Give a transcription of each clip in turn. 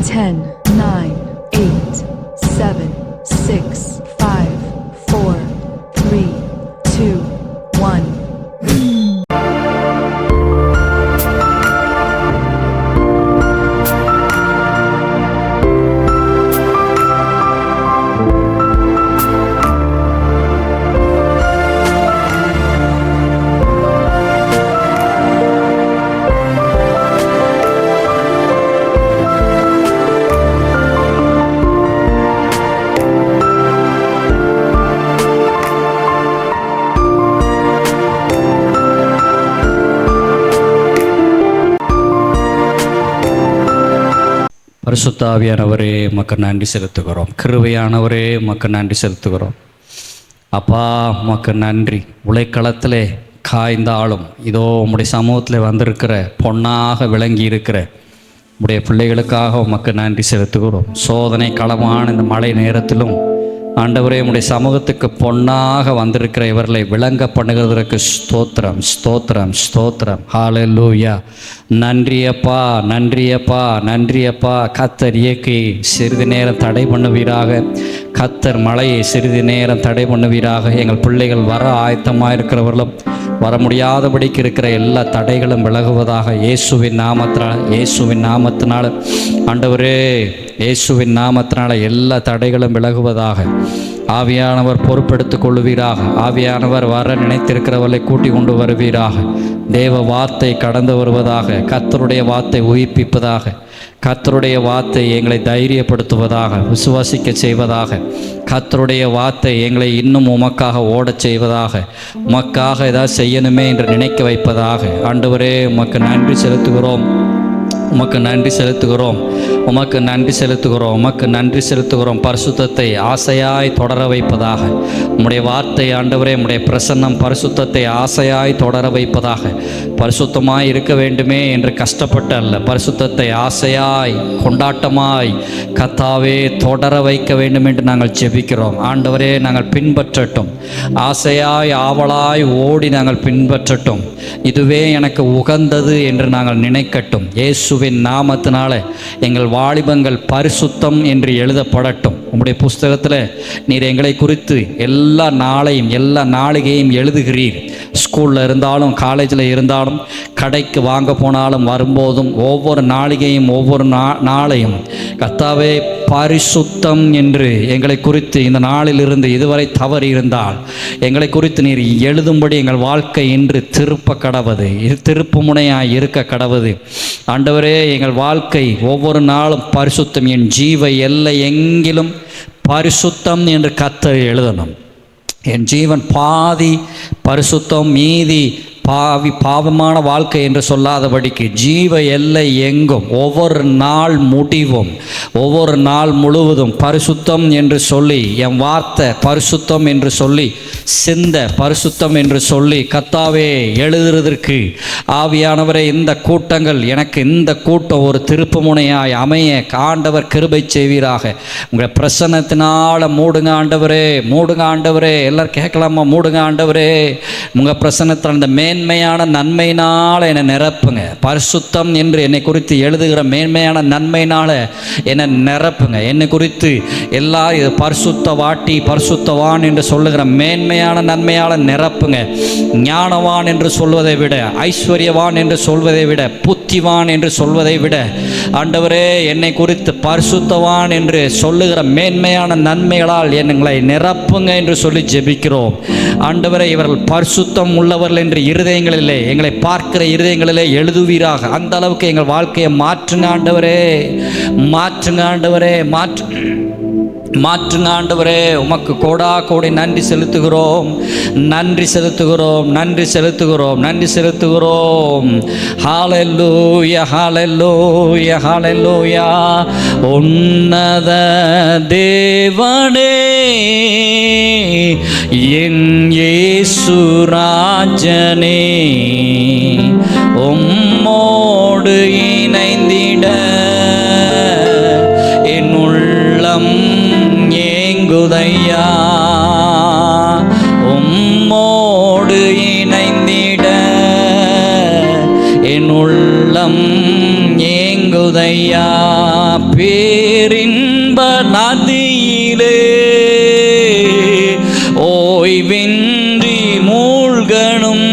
10, 9, 8, 7, 6, 5, 4, 3, 2, 1. பரிசுத்த ஆவியானவரே உமக்கு நன்றி செலுத்துகிறோம். கிருபையானவரே உமக்கு நன்றி செலுத்துகிறோம். அப்பா உமக்கு நன்றி. உழைக்களத்திலே காய்ந்தாலும் இதோ உம்முடைய சமூகத்தில் வந்திருக்கிற பொன்னாக விளங்கி இருக்கிற உம்முடைய பிள்ளைகளுக்காக உமக்கு நன்றி செலுத்துகிறோம். சோதனை களமான இந்த மழை நேரத்திலும் ஆண்டவரே உம்முடைய சமூகத்துக்கு பொன்னாக வந்திருக்கிற இவர்களை விளங்க பண்ணுகிறதற்கு ஸ்தோத்திரம் ஸ்தோத்திரம் ஸ்தோத்திரம். ஹல்லேலூயா. நன்றியப்பா நன்றியப்பா நன்றியப்பா. கர்த்தர் இயக்கி சிறிது நேரம் தடை பண்ணுவீராக. கர்த்தர் மழையை சிறிது நேரம் தடை பண்ணுவீராக. எங்கள் பிள்ளைகள் வர ஆயத்தமாக இருக்கிறவர்களும் வர முடியாதபடிக்கு இருக்கிற எல்லா தடைகளும் விலகுவதாக. இயேசுவின் நாமத்தினால் இயேசுவின் நாமத்தினால் ஆண்டவரே இயேசுவின் நாமத்தினால எல்லா தடைகளும் விலகுவதாக. ஆவியானவர் பொறுப்பெடுத்துக் கொள்ளுவீராக. ஆவியானவர் வர நினைத்திருக்கிறவர்களை கூட்டி கொண்டு வருவீராக. தேவ வார்த்தை கடந்து வருவதாக. கர்த்தருடைய வார்த்தை உயிர்ப்பிப்பதாக. கர்த்தருடைய வார்த்தை எங்களை தைரியப்படுத்துவதாக, விசுவாசிக்க செய்வதாக. கர்த்தருடைய வார்த்தை எங்களை இன்னும் உமக்காக ஓடச் செய்வதாக. உமக்காக ஏதாவது செய்யணுமே என்று நினைக்க வைப்பதாக. ஆண்டவரே உமக்கு நன்றி செலுத்துகிறோம். உமக்கு நன்றி செலுத்துகிறோம். உமக்கு நன்றி செலுத்துகிறோம். உமக்கு நன்றி செலுத்துகிறோம். பரிசுத்தத்தை ஆசையாய் தொடர வைப்பதாக. உம்முடைய வார்த்தை ஆண்டவரே உம்முடைய பிரசன்னம் பரிசுத்தத்தை ஆசையாய் தொடர வைப்பதாக. பரிசுத்தமாய் இருக்க வேண்டுமே என்று கஷ்டப்பட்டு அல்ல, பரிசுத்தத்தை ஆசையாய் கொண்டாட்டமாய் கர்த்தாவே தொடர வைக்க வேண்டும் என்று நாங்கள் ஜெபிக்கிறோம். ஆண்டவரே நாங்கள் பின்பற்றட்டும். ஆசையாய் ஆவலாய் ஓடி நாங்கள் பின்பற்றட்டும். இதுவே எனக்கு உகந்தது என்று நாங்கள் நினைக்கட்டும். இயேசுவின் நாமத்தினால எங்கள் வாலிபங்கள் பரிசுத்தம் என்று எழுதப்படட்டும். உம்முடைய புஸ்தகத்தில் நீர் எங்களை குறித்து எல்லா நாளையும் எல்லா நாளிகையும் எழுதுகிறீர். ஸ்கூலில் இருந்தாலும் காலேஜில் இருந்தாலும் கடைக்கு வாங்க போனாலும் வரும்போதும் ஒவ்வொரு நாளிகையும் ஒவ்வொரு நாளையும் கர்த்தாவே பரிசுத்தம் என்று எங்களை குறித்து இந்த நாளிலிருந்து இதுவரை தவறு இருந்தால் எங்களை குறித்து நீர் எழுதும்படி எங்கள் வாழ்க்கை இன்று திருப்ப கடவது, திருப்பு முனையாய் இருக்க கடவது. ஆண்டவரே எங்கள் வாழ்க்கை ஒவ்வொரு நாளும் பரிசுத்தம். என் ஜீவ எல்லை எங்கிலும் பரிசுத்தம் என்று கர்த்தர் எழுதணும். என் ஜீவன் பாதி பரிசுத்தம் மீதி பாவமான வாழ்க்கை என்று சொல்லாதபடிக்கு ஜீவ எல்லை எங்கும் ஒவ்வொரு நாள் முடிவும் ஒவ்வொரு நாள் முழுவதும் பரிசுத்தம் என்று சொல்லி, என் வார்த்தை பரிசுத்தம் என்று சொல்லி, சிந்த பரிசுத்தம் என்று சொல்லி கர்த்தாவே எழுதுறதற்கு ஆவியானவரே இந்த கூட்டங்கள் எனக்கு இந்த கூட்டம் ஒரு திருப்பு முனையாய் அமைய ஆண்டவர் கிருபை செய்வீராக. உங்கள் பிரசன்னத்தினால மூடுங்க ஆண்டவரே, மூடுங்க ஆண்டவரே. எல்லாரும் கேட்கலாமா? மூடுங்க ஆண்டவரே. உங்கள் பிரசன்னத்தில் அந்த மேன்மையான நன்மையினால் என்னை நிரப்புங்க. பரிசுத்தம் என்று என்னை குறித்து எழுதுகிற மேன்மையான நன்மையினால் என்னை நிரப்புங்க. என்னை குறித்து எல்லா பரிசுத்த வாட்டி பரிசுத்தவான் என்று சொல்லுகிற மேன்மையான நன்மையால் நிரப்புங்க. ஞானவான் என்று சொல்வதை விட, ஐஸ்வர்யவான் என்று சொல்வதை விட, புத்திவான் என்று சொல்வதை விட ஆண்டவரே என்னை குறித்து பரிசுத்தவான் என்று சொல்லுகிற மேன்மையான நன்மைகளால் எங்களை நிரப்புங்க என்று சொல்லி ஜெபிக்கிறோம். ஆண்டவரே இவர்கள் பரிசுத்தம் உள்ளவர்கள் என்று இருதயங்களிலே, எங்களை பார்க்கிற இருதயங்களிலே எழுதுவீராக. அந்த அளவுக்கு எங்கள் வாழ்க்கையை மாற்றுங்க ஆண்டவரே, மாற்றுங்க ஆண்டவரே, மாற்றுங்க ஆண்டவரே. உமக்கு கோடா கோடி நன்றி செலுத்துகிறோம், நன்றி செலுத்துகிறோம், நன்றி செலுத்துகிறோம், நன்றி செலுத்துகிறோம். ஹல்லேலூயா ஹல்லேலூயா ஹல்லேலூயா. உன்னத தேவனே என் இயேசு ராஜனே, உம்மோடு இணைந்திட என் உள்ளம் ஏங்குதையா. உம்மோடு இணைந்திட என் உள்ளம் ஏங்குதையா. பேரின்ப நதியிலே ஓய்வின்றி மூழ்கணும்,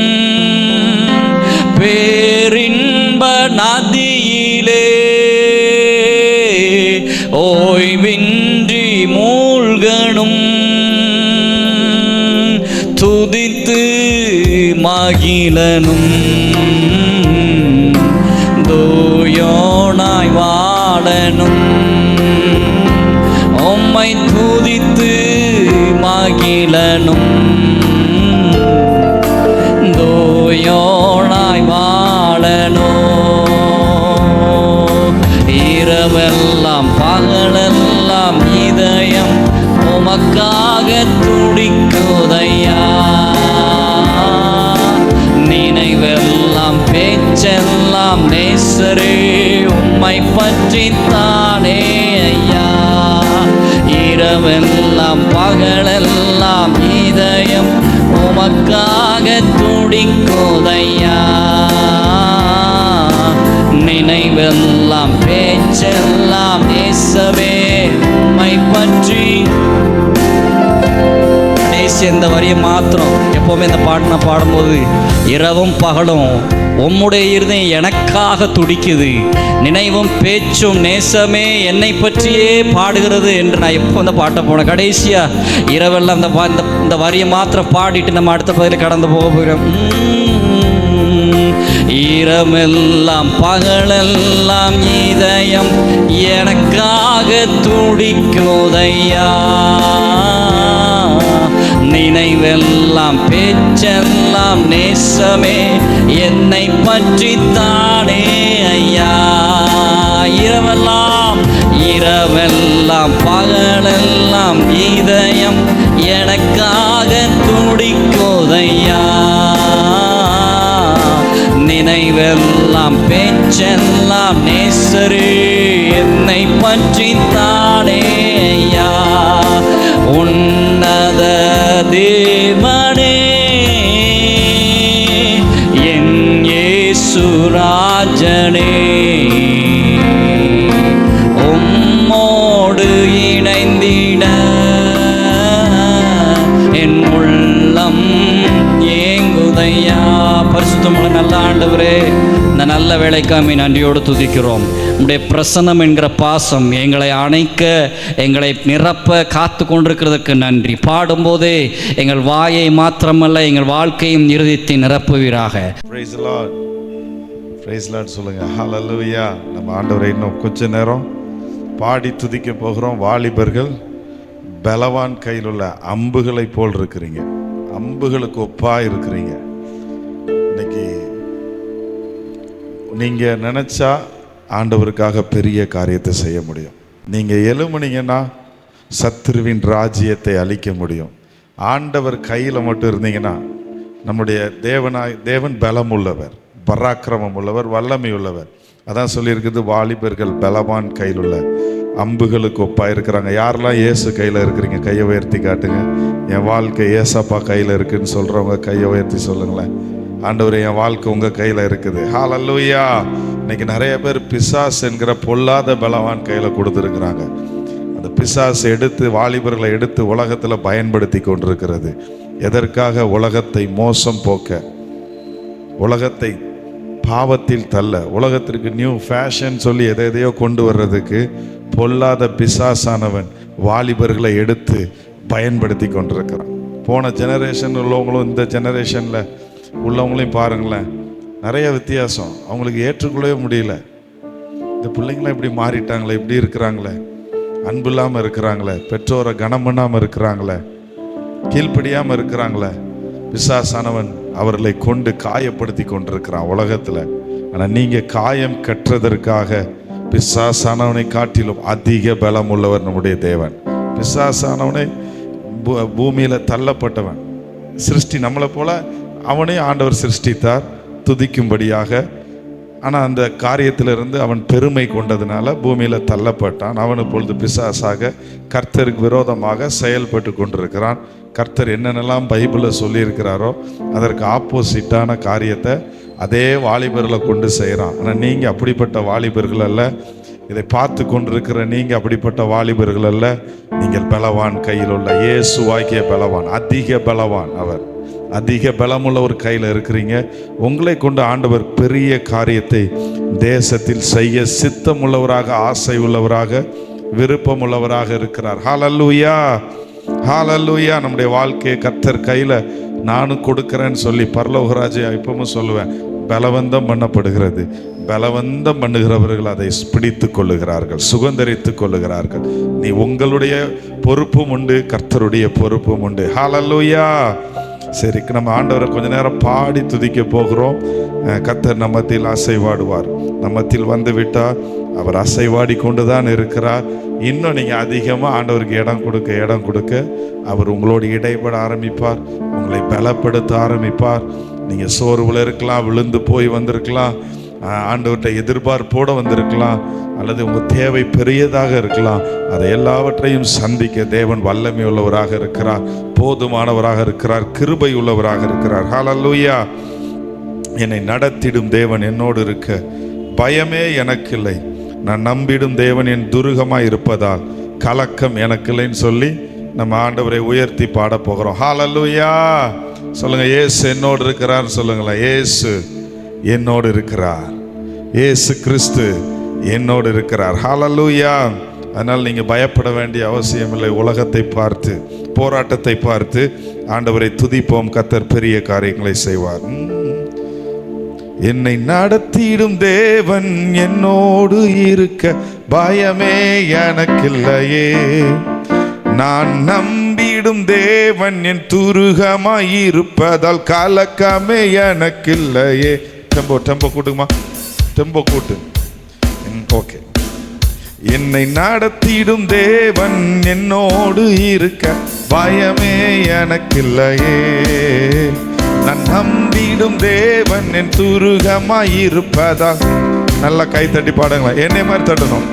பேரின்ப நதியிலே ஓய்வின்றி மூழ்கணும், துதித்து மகிழனும், தூயோனாய் வாழனும், உம்மை துதித்து மகிழனும், தூயோனாய் வாழனோ. இரவெல்லாம் பகலெல்லாம் இதயம் உமக்காக துடிக்குதையா, நினைவெல்லாம் பேச்செல்லாம் நேசரே உம்மை பற்றித்தானே ஐயா. இரவெல்லாம் பகலெல்லாம் இதயம் உமக்காக துடிக்குதையா, நினைவெல்லாம் பேச்செல்லாம் நேசவே உம்மை பற்றி. இந்த வரியை மாத்திரம் எப்போவுமே இந்த பாட்டு நான் பாடும்போது இரவும் பகலும் உம்முடைய இருதயம் எனக்காக துடிக்குது, நினைவும் பேச்சும் நேசமே என்னை பற்றியே பாடுகிறது என்று நான் எப்போ இந்த பாட்டை போனேன். கடைசியாக இரவெல்லாம் இந்த வரியை மாத்திரம் பாடிட்டு நம்ம அடுத்த பகுதியில் கடந்து போக போகிறோம். இரவெல்லாம் பகலெல்லாம் இதயம் எனக்காக துடிக்குதையா, நினைவெல்லாம் பேச்செல்லாம் நேசமே என்னை பற்றித்தானே ஐயா. இரவெல்லாம் பகலெல்லாம் இதயம் எனக்காக துடிக்குதையா, நினைவெல்லாம் பேச்செல்லாம் நேசரே என்னை பற்றித்தானே ஐயா. உன்னத தேவனே என் இயேசு ராஜனே, உம்மோடு இணைந்திட என் உள்ளம் ஏங்குதையா. பரிசுத்தமுள்ள நல்ல ஆண்டவரே, இந்த நல்ல வேளைக்காமை நன்றியோடு துதிக்கிறோம். உம்முடைய பிரசன்னம் என்கிற பாசம் எங்களை அணைக்க, எங்களை நிரப்ப காத்து கொண்டிருக்கிறதுக்கு நன்றி. பாடும்போதே எங்கள் வாயை மாத்திரமல்ல எங்கள் வாழ்க்கையும் இருதயத்தை நிரப்புவீராக. Praise the Lord. Praise the Lord சொல்லுங்க. ஹல்லேலூயா. நம்ம ஆண்டவரை இன்னும் கொஞ்ச நேரம் பாடி துதிக்க போகிறோம். வாலிபர்கள் பலவான் கையில் உள்ள அம்புகளை போல் இருக்கிறீங்க, அம்புகளுக்கு ஒப்பா இருக்கிறீங்க. இன்னைக்கு நீங்க நினைச்சா ஆண்டவருக்காக பெரிய காரியத்தை செய்ய முடியும். நீங்க எழுமுனீங்கன்னா சத்துருவின் ராஜ்யத்தை அழிக்க முடியும். ஆண்டவர் கையில் மட்டும் இருந்தீங்கன்னா, நம்முடைய தேவன் பலம் உள்ளவர், பராக்கிரமம் உள்ளவர், வல்லமை உள்ளவர். அதான் சொல்லியிருக்குது, வாலிபர்கள் பலவான் கையில் உள்ள அம்புகளுக்கு ஒப்பா இருக்கிறாங்க. யாரெல்லாம் இயேசு கையில் இருக்கிறீங்க கையை உயர்த்தி காட்டுங்க. என் வாழ்க்கை ஏசப்பா கையில் இருக்குன்னு சொல்கிறவங்க கையை உயர்த்தி சொல்லுங்களேன். ஆண்டவரே, என் வாழ்க்கை உங்கள் கையில் இருக்குது. ஹல்லேலூயா. இன்னைக்கு நிறைய பேர் பிசாஸ் என்கிற பொல்லாத பலவான் கையில் கொடுத்துருக்குறாங்க. அந்த பிசாஸ் எடுத்து வாலிபர்களை எடுத்து உலகத்தில் பயன்படுத்தி கொண்டிருக்கிறது. எதற்காக? உலகத்தை மோசம் போக்க, உலகத்தை பாவத்தில் தள்ள, உலகத்திற்கு நியூ ஃபேஷன் சொல்லி எதையோ கொண்டு வர்றதுக்கு பொல்லாத பிசாசானவன் வாலிபர்களை எடுத்து பயன்படுத்தி கொண்டிருக்கிறான். போன ஜெனரேஷன் உள்ளவங்களும் இந்த ஜெனரேஷனில் உள்ளவங்களையும் பாருங்களேன், நிறைய வித்தியாசம். அவங்களுக்கு ஏற்றுக்கொள்ளவே முடியல. இந்த பிள்ளைங்களாம் இப்படி மாறிட்டாங்களே, இப்படி இருக்கிறாங்களே, அன்பு இல்லாமல் இருக்கிறாங்களே, பெற்றோரை கனம் பண்ணாமல் இருக்கிறாங்களே, கீழ்ப்படியாமல் இருக்கிறாங்களே. பிசாசானவன் அவர்களை கொண்டு காயப்படுத்தி கொண்டிருக்கிறான் உலகத்தில். ஆனால் நீங்கள் காயம் கற்றதற்காக பிசாசானவனை காட்டிலும் அதிக பலம் உள்ளவர் நம்முடைய தேவன். பிசாசானவனை பூமியில் தள்ளப்பட்டவன், சிருஷ்டி நம்மளை போல அவனே ஆண்டவர் சிருஷ்டித்தார் துதிக்கும்படியாக. ஆனால் அந்த காரியத்திலிருந்து அவன் பெருமை கொண்டதுனால பூமியில் தள்ளப்பட்டான். அவன் இப்பொழுது பிசாசாக கர்த்தருக்கு விரோதமாக செயல்பட்டு கொண்டிருக்கிறான். கர்த்தர் என்னென்னலாம் பைபிளில் சொல்லியிருக்கிறாரோ அதற்கு ஆப்போசிட்டான காரியத்தை அதே வாலிபர்களை கொண்டு செய்கிறான். ஆனால் நீங்கள் அப்படிப்பட்ட வாலிபர்கள் அல்ல. இதை பார்த்து கொண்டிருக்கிற நீங்க அப்படிப்பட்ட வாலிபர்கள் அல்ல. நீங்கள் பலவான், கையில் உள்ள இயேசுவாகிய பலவான், அதிக பலவான். அவர் அதிக பலமுள்ள ஒரு கையில் இருக்கிறீங்க. உங்களை கொண்டு ஆண்டவர் பெரிய காரியத்தை தேசத்தில் செய்ய சித்தம் உள்ளவராக, ஆசை உள்ளவராக, விருப்பம் உள்ளவராக இருக்கிறார். ஹல்லேலூயா, ஹல்லேலூயா. நம்முடைய வாழ்க்கையை கர்த்தர் கையில் நானும் கொடுக்கிறேன்னு சொல்லி பரலோகராஜா இப்பவும் சொல்லுவேன், பலவந்தம் பண்ணப்படுகிறது. பலவந்தம் பண்ணுகிறவர்கள் அதை பிடித்து கொள்ளுகிறார்கள், சுதந்தரித்து கொள்ளுகிறார்கள். நீ உங்களுடைய பொறுப்பும் உண்டு, கர்த்தருடைய பொறுப்பும் உண்டு. ஹல்லேலூயா. சரி, நம்ம ஆண்டவரை கொஞ்ச நேரம் பாடி துதிக்க போகிறோம். கர்த்தர் நம்மத்தில் அசைவாடுவார். நம்மத்தில் வந்து விட்டார். அவர் அசைவாடி கொண்டு தான் இருக்கிறார். இன்னும் நீங்கள் அதிகமாக ஆண்டவருக்கு இடம் கொடுக்க அவர் உங்களோடு இடைப்பட ஆரம்பிப்பார். உங்களை பலப்படுத்த ஆரம்பிப்பார். நீங்கள் சோர்வில் இருக்கலாம், விழுந்து போய் வந்திருக்கலாம், ஆண்டவர்கிட்ட எதிர்பார்ப்போடு வந்திருக்கலாம், அல்லது உங்கள் தேவை பெரியதாக இருக்கலாம். அதை எல்லாவற்றையும் சந்திக்க தேவன் வல்லமை உள்ளவராக இருக்கிறார், போதுமானவராக இருக்கிறார், கிருபை உள்ளவராக இருக்கிறார். ஹல்லேலூயா. என்னை நடத்திடும் தேவன் என்னோடு இருக்க பயமே எனக்கில்லை. நான் நம்பிடும் தேவன் என் துருகமாக இருப்பதால் கலக்கம் எனக்கில்லைன்னு சொல்லி நம்ம ஆண்டவரை உயர்த்தி பாட போகிறோம். ஹல்லேலூயா. சொல்லுங்க, இயேசு என்னோடு இருக்கிறார். சொல்லுங்களேன், இயேசு என்னோடு இருக்கிறார். இயேசு கிறிஸ்து என்னோடு இருக்கிறார். ஹல்லேலூயா. அதனால் நீங்கள் பயப்பட வேண்டிய அவசியம் இல்லை. உலகத்தை பார்த்து, போராட்டத்தை பார்த்து ஆண்டவரை துதிப்போம். கர்த்தர் பெரிய காரியங்களை செய்வார். என்னை நடத்திடும் தேவன் என்னோடு இருக்க பயமே எனக்கில்லையே. நான் நம்பிடும் தேவன் என் துருகமாயிருப்பதால் கலக்கமே எனக்கில்லையே. டெம்போ கூட்டுமா, டெம்போ கூட்டு. ஓகே. என்னை நடத்திடும் தேவன் என்னோடு இருக்க பயமே எனக்கில்லையே. நான் நம்பிடும் தேவன் என் துருகமாயிருப்பதால். நல்லா கை தட்டி பாடுங்களா, என்னை மாதிரி தட்டணும்.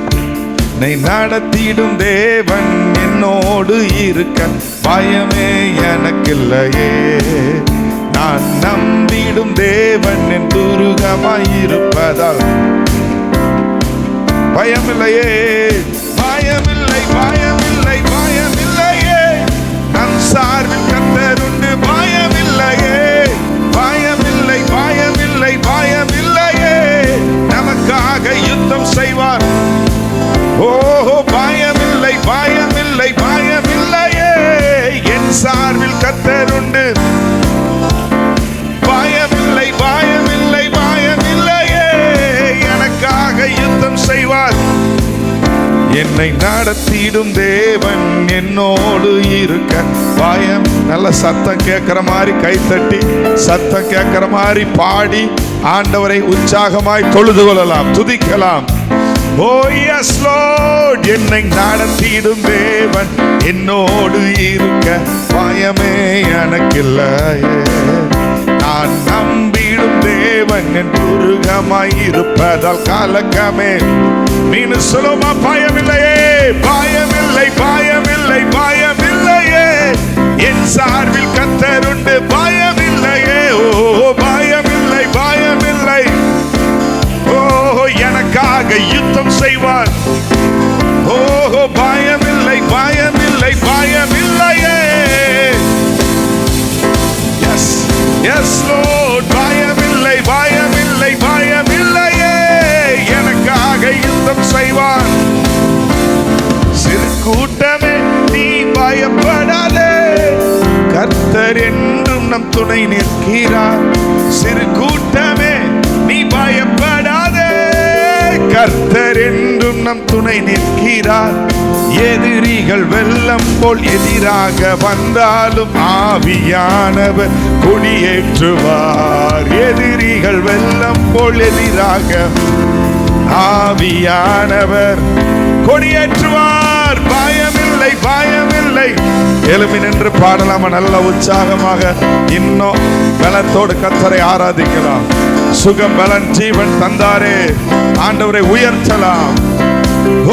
என்னை நடத்திடும் தேவன் என்னோடு இருக்க பயமே எனக்கில்லையே. நான் நம்பிடும் தேவன் என் துருகமாயிருப்பதால் பயமில்லையே, பயமில்லை, பயமில்லை, பயமில்லையே. நம் சார்பில் கர்த்தர் உண்டு. பயமில்லையே, பயமில்லை, பயமில்லை, பயமில்லையே. நமக்காக யுத்தம் செய்வார். ஓஹோ, பயமில்லை, பயமில்லை, பயமில்லையே. என் சார்பில் கர்த்தர் உண்டு. பயமில்லை, பயமில்லை, பயமில்லையே. எனக்காக யுத்தம் செய்வார். என்னை நடத்திடும் தேவன் என்னோடு இருக்க பயம். நல்ல சத்தம் கேட்கிற மாதிரி கைத்தட்டி, சத்தம் கேட்கிற மாதிரி பாடி ஆண்டவரை உற்சாகமாய் தொழுது கொள்ளலாம், துதிக்கலாம். ஓ எஸ் லார்ட். என்னை நடத்திடும் தேவன் என்னோடு இருக்க பயமே எனக்கில்லையே. நான் நம்பிடும் தேவன் என் துருகமாய் இருப்பதால் கலக்கமே. மீனு சொல்லுமா, பயமில்லையே, பயமில்லை, பயமில்லை, பயமில்லையே. என் சார்பில் கர்த்தர் உண்டு. பயமில்லையே, ஓ பயமில்லை, பயமில்லை. ஓ எனக்காக யுத்தம் செய்வார். ஓ பயமில்லை, பயமில்லை, பயமில்லையே. S S Lord. பயமில்லை, பயமில்லை, பயமில்லையே. எனக்காக யுத்தம் செய்வார். சிறு கூட்டமே நீ பயப்படாதே, கர்த்தர் என்றும் நம் துணை நிற்கிறார். சிறு கூட்டமே நீ பயப்படாதே, கர்த்தர் என்றும் நம் துணை நிற்கிறார். எதிரிகள் வெள்ளம் போல் எதிராக வந்தாலும் ஆவியானவர் கொடியேற்றுவார். எதிரிகள் வெள்ளம் போல் எதிராக ஆவியானவர் கொடியேற்றுவார். பயமில்லை, பயமில்லை. எழுப்பி நின்று பாடலாமா, நல்ல உற்சாகமாக இன்னும் பலத்தோடு கர்த்தரை ஆராதிக்கலாம். சுகம், பலன், ஜீவன் தந்தாரே, ஆண்டவரை உயர்த்தலாம்.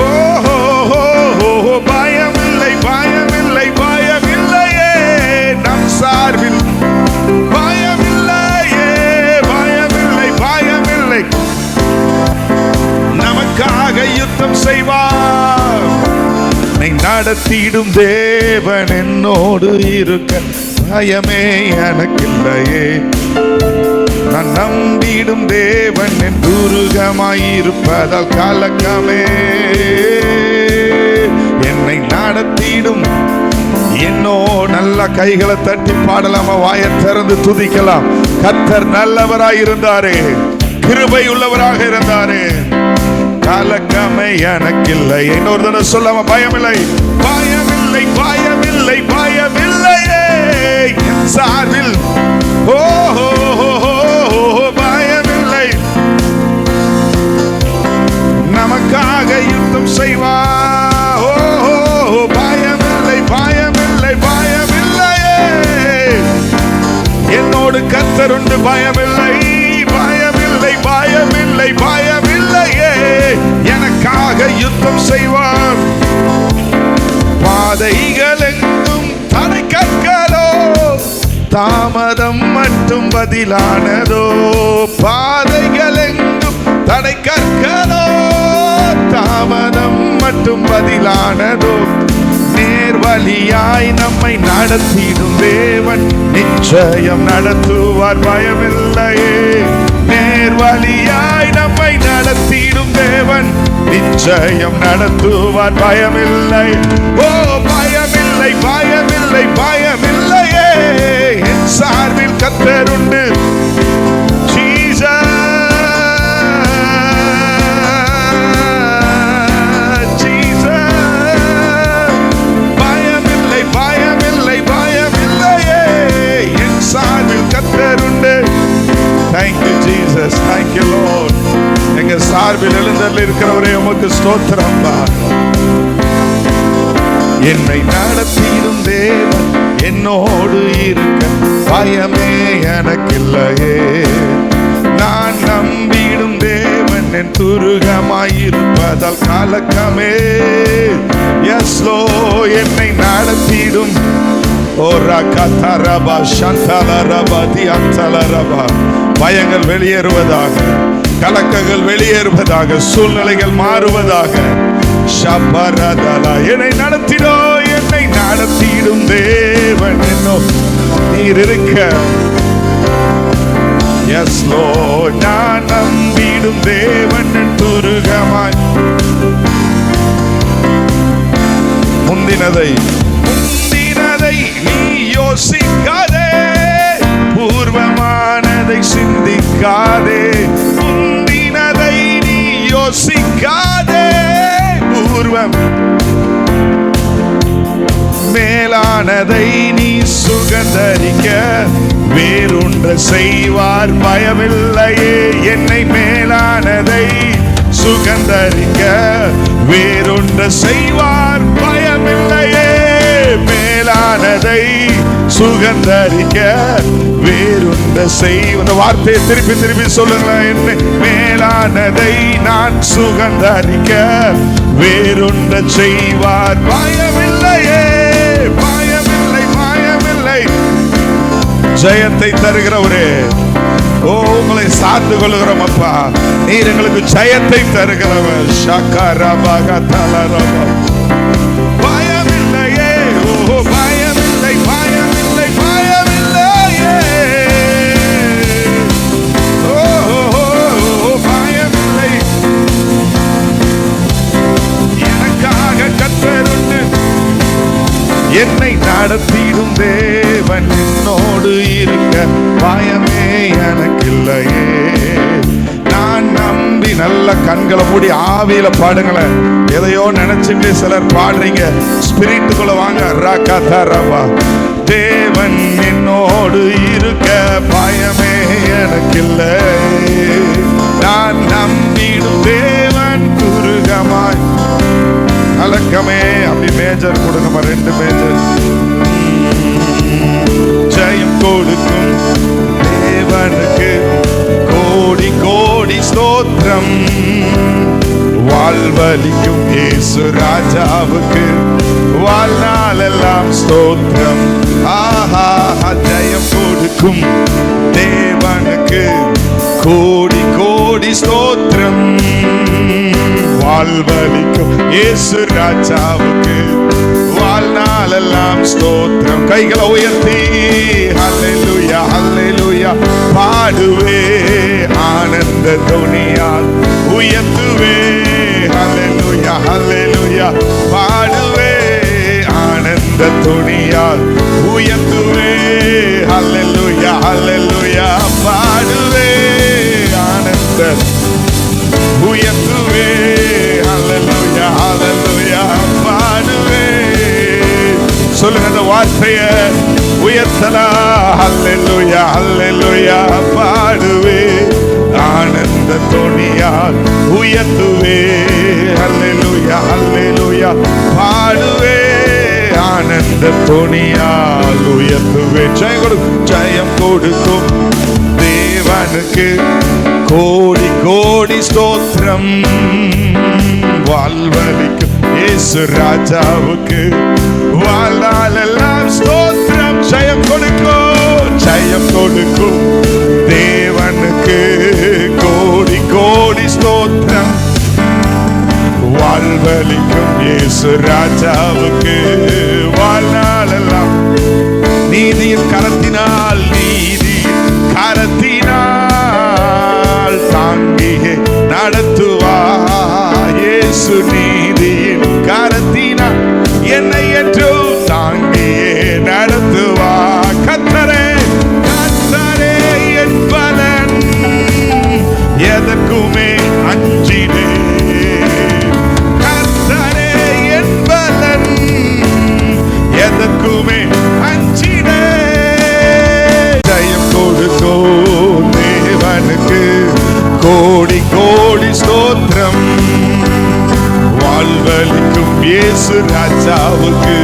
ஓ பயமில்லை, பயமில்லை, பயமில்லையே. நம் சார்பில் பயமில்லையே, பயமில்லை, பயமில்லை. நமக்காக யுத்தம் நடத்திடும் தேவன் என்னோடு இருக்க பயமே எனக்கில்லையே. நான் நம்பிடும் தேவன் என் துருகமாயிருப்பதால் கலக்கமே. என்னை நடத்திடும் என்னோ நல்ல கைகளை தட்டி பாடலாமா, வாயை திறந்து துதிக்கலாம். கர்த்தர் நல்லவராய் இருந்தாரே, கிருபை உள்ளவராக இருந்தாரே, கலக்கமே எனக்கில்லை. இன்னொரு தடவை சொல்லாம, பயமில்லை பயமில்லை பயமில்லை பயமில்லையே என் சார்பில். ஓ பயமில்லை, நமக்காக யுத்தம் செய்வா. ஓ பயமில்லை பயமில்லை பயமில்லையே என்னோடு கர்த்தர் உண்டு. பயமில்லை பயமில்லை பயமில்லை பயமில்லையே எனக்காக யுத்தம் செய்வார். பாதைகள் எங்கும் தடை கற்களோ, தாமதம் மட்டும் பதிலானதோ. பாதைகள் எங்கும் தடை கற்களோ, தாமதம் மட்டும் பதிலானதோ. நேர்வழியாய் நம்மை நடத்திடும் தேவன் நிச்சயம் நடத்துவார். பயமில்லையே, நேர்வழியாய் நம்மை நடத்திடும் தேவன் நிச்சயம் நடத்துவார். பயமில்லை, ஓ பயமில்லை பயமில்லை பயமில்லையே என் சார்பில் கர்த்தர் உண்டு. Thank you Jesus, thank you Lord. எங்க சார்பில் எழுந்தருளி இருக்கிறவரே உமக்கு ஸ்தோத்திரம்பா. என்னை நடத்திடும் தேவன் என்னோடு இருக்க பயமே எனக்கில்லையே. நான் நம்பிடும் தேவன் என் துருகமாயிருப்பதால் கலக்கமே. எஸ் லோ, என்னை நடத்திடும். பயங்கள் வெளியேறுவதாக, கலக்கங்கள் வெளியேறுவதாக, சூழ்நிலைகள் மாறுவதாக. என்னை நடத்திடோ, என்னை நடத்திடும் தேவன் என்னோ நீர் இருக்க. எஸ் லோ, நான் நம்பிடும் தேவன் என் துருகமாய். முந்தினதை நீ யோசிக்காதே, பூர்வமானதை சிந்திக்காதே. முந்தினதை நீ யோசிக்காதே, பூர்வம் மேலானதை நீ சுகந்தரிக்க வேறொன்று செய்வார். பயமில்லையே, என்னை மேலானதை சுகந்தரிக்க வேறொன்று செய்வார். பயமில்லையே, மேலானதை சுகந்தரிக்க வேறொன்று செய்வ. வார்த்தையை திருப்பி திருப்பி சொல்லுங்க. என்னை மேலானதை நான் சுகந்தரிக்க வேறொன்று செய்வார். பயமில்லையே பயமில்லை பயமில்லை. ஜெயத்தை தருகிறவரே, ஓ உங்களை சார்ந்து கொள்கிறோம் அப்பா. நீர் எங்களுக்கு ஜெயத்தை தருகிறவர். பயமில்லையே, ஓ பயமில்லை பயமில்லை பயமில்லையே. ஓ பயமில்லை, எனக்காக கர்த்தர் உண்டு. என்னை நடத்திடும் தேவன் என்னோடு இருக்க பயமே எனக்கில்லையே. நான் நம்பி நல்ல கண்களை மூடி ஆவியில பாடுங்களேன். எதையோ நினைச்சிட்டு சிலர் பாடுறீங்க. ஸ்பிரிட்டுக்குள்ள வாங்க. ராகாதாரவா, தேவன் என்னோடு இருக்க பயமே எனக்கில்லை. நான் நம்பிடும் தேவன் துருகமாய் கலக்கமே. அப்படி மேஜர் கொடுங்கம்மா, 2 மேஜர். ஜெயம் கொடுக்கும் தேவனுக்கு கோடி கோடி ஸ்தோத்திரம். வாழ்வளிக்கும் இயேசு ராஜாவுக்கு வாழ்நாளெல்லாம் ஸ்தோத்திரம். ஆஹா, ஜெயம் கொடுக்கும் தேவனுக்கு கோடி கோடி ஸ்தோத்திரம். வாழ்வளிக்கும் இயேசு ராஜாவுக்கு வாழ்நாளெல்லாம் ஸ்தோத்திரம். கைகளை உயர்த்தி ஹல்லேலூயா ஹல்லேலூயா பாடுவே, ஆனந்த துணியால் உயர்த்துவே. ஹல்லேலூயா ஹல்லேலூயா பாடுவே, ஆனந்த துணியால் உயர்த்துவே. ஹல்லேலூயா ஹல்லேலூயா பாடுவே, ஆனந்த உயர்த்துவே. ஹல்லேலூயா ஹல்லேலூயா பாடுவே. சொல்லுங்க அந்த வார்த்தைய உயர்த்தலாம். ஹல்லேலூயா ஹல்லேலூயா பாடுவே, ஆனந்த துணியால் உயர்த்துவே. ஹல்லேலூயா ஹல்லேலூயா பாடுவே, ஆனந்த துணியால் உயர்த்துவே. ஜெயம் கொடுக்கும் தேவனுக்கு கோடி கோடி ஸ்தோத்திரம். வாழ்வழிக்கும் இயேசு ராஜாவுக்கு வாழ்நாளெல்லாம் ஸ்தோத்திரம். ஜெயம் கொடுக்கும் தேவனுக்கு கோடி கோடி ஸ்தோத்திரம். வாழ்வழிக்கும் இயேசு ராஜாவுக்கு வாழ்நாளெல்லாம் நீதியின் கரத்தினால் தாங்கியே நடத்துவா. இயேசு நீதியின் கரத்தினால் என்னை என்றும் தாங்கியே நடத்துவா. கர்த்தரே என் பலன், எதற்குமே அஞ்சினே. கர்த்தரே என் பலன், எதற்குமே அஞ்சினே. ஜெயம் கொடுத்தோ தேவனுக்கு கோடி கோடி ஸ்தோத்திரம். வாழ்வழிக்கும் இயேசு ராஜாவுக்கு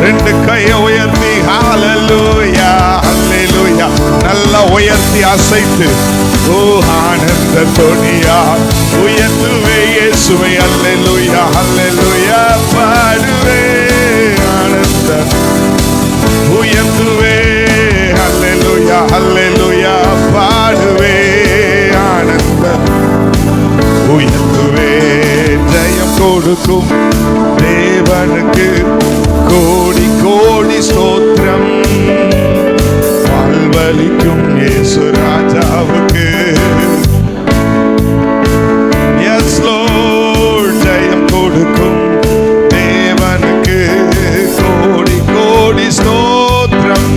ரெண்டு கையை உயர்த்தி ஹல்லேலூயா ஹல்லேலூயா நல்லா உயர்த்தி அசைத்து ஓ ஆனந்த துணியா உயர்த்துவே இயேசுவை. ஹல்லேலூயா ஹல்லேலூயா பாடுவே, ஆனந்த உயர்த்துவே. ஹல்லேலூயா ஹல்லேலூயா பாடுவே, ஆனந்த உயர்த்துவே. ஜெயம் கொடுக்கும் தேவனுக்கு கோடி கோடி ஸ்தோத்திரம். வாழ்வழிக்கும் இயேசு ராஜாவுக்கு எஸ் லோர்ட். ஜெயம் கொடுக்கும் தேவனுக்கு கோடி கோடி ஸ்தோத்திரம்.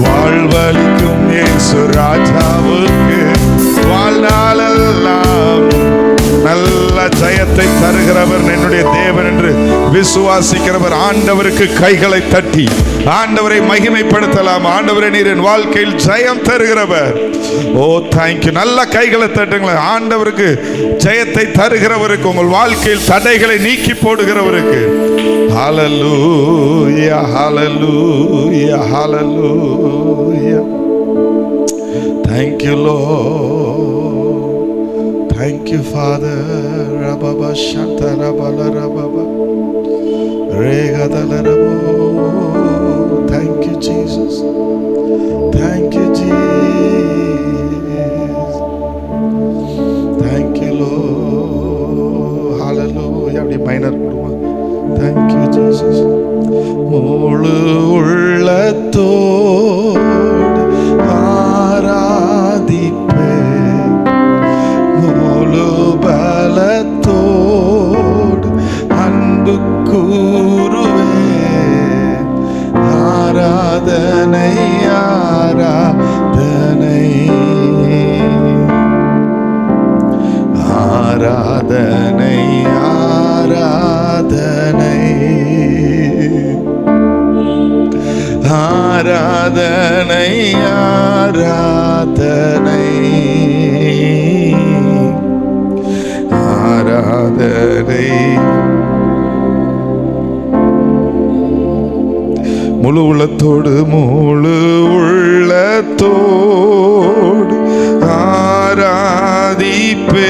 வாழ்வழிக்கும் இயேசு ராஜாவுக்கு வாழ்நாளெல்லாம் நல்ல ஜெயத்தை தருகிறவர் என்னுடைய தேவன் என்று விசுவாசிக்கிறவர் ஆண்டவருக்கு கைகளை தட்டி ஆண்டவரை மகிமைப்படுத்தலாம். ஆண்டவரே நீர் என் வாழ்க்கையில் ஜெயம் தருகிறவர். ஓ தேங்க்யூ. நல்ல கைகளை தட்டுங்களேன். ஆண்டவருக்கு ஜெயத்தை தருகிறவருக்கு, உங்கள் வாழ்க்கையில் தடைகளை நீக்கி போடுகிறவருக்கு. ஹல்லேலூயா ஹல்லேலூயா ஹல்லேலூயா. Thank you Lord. Thank you Father. Rababa shanta rabala rababa regadala rabo. Thank you Jesus. Thank you Jesus. Thank you Lord. Hallelujah. அப்படி மைனர் கொடுமா. Thank you Jesus. முழு உள்ளத்தோடு ஆராதிப்பே, முழு பலத்தோடு அன்பு கூறுவே. ஆராதனை ஆராதனை ஆராதனை ஆராதனை ஆராதனை ஆராதனை ஆராதனை. முழு உள்ளத்தோடு முழு உள்ளத்தோடு ஆராதிப்பே.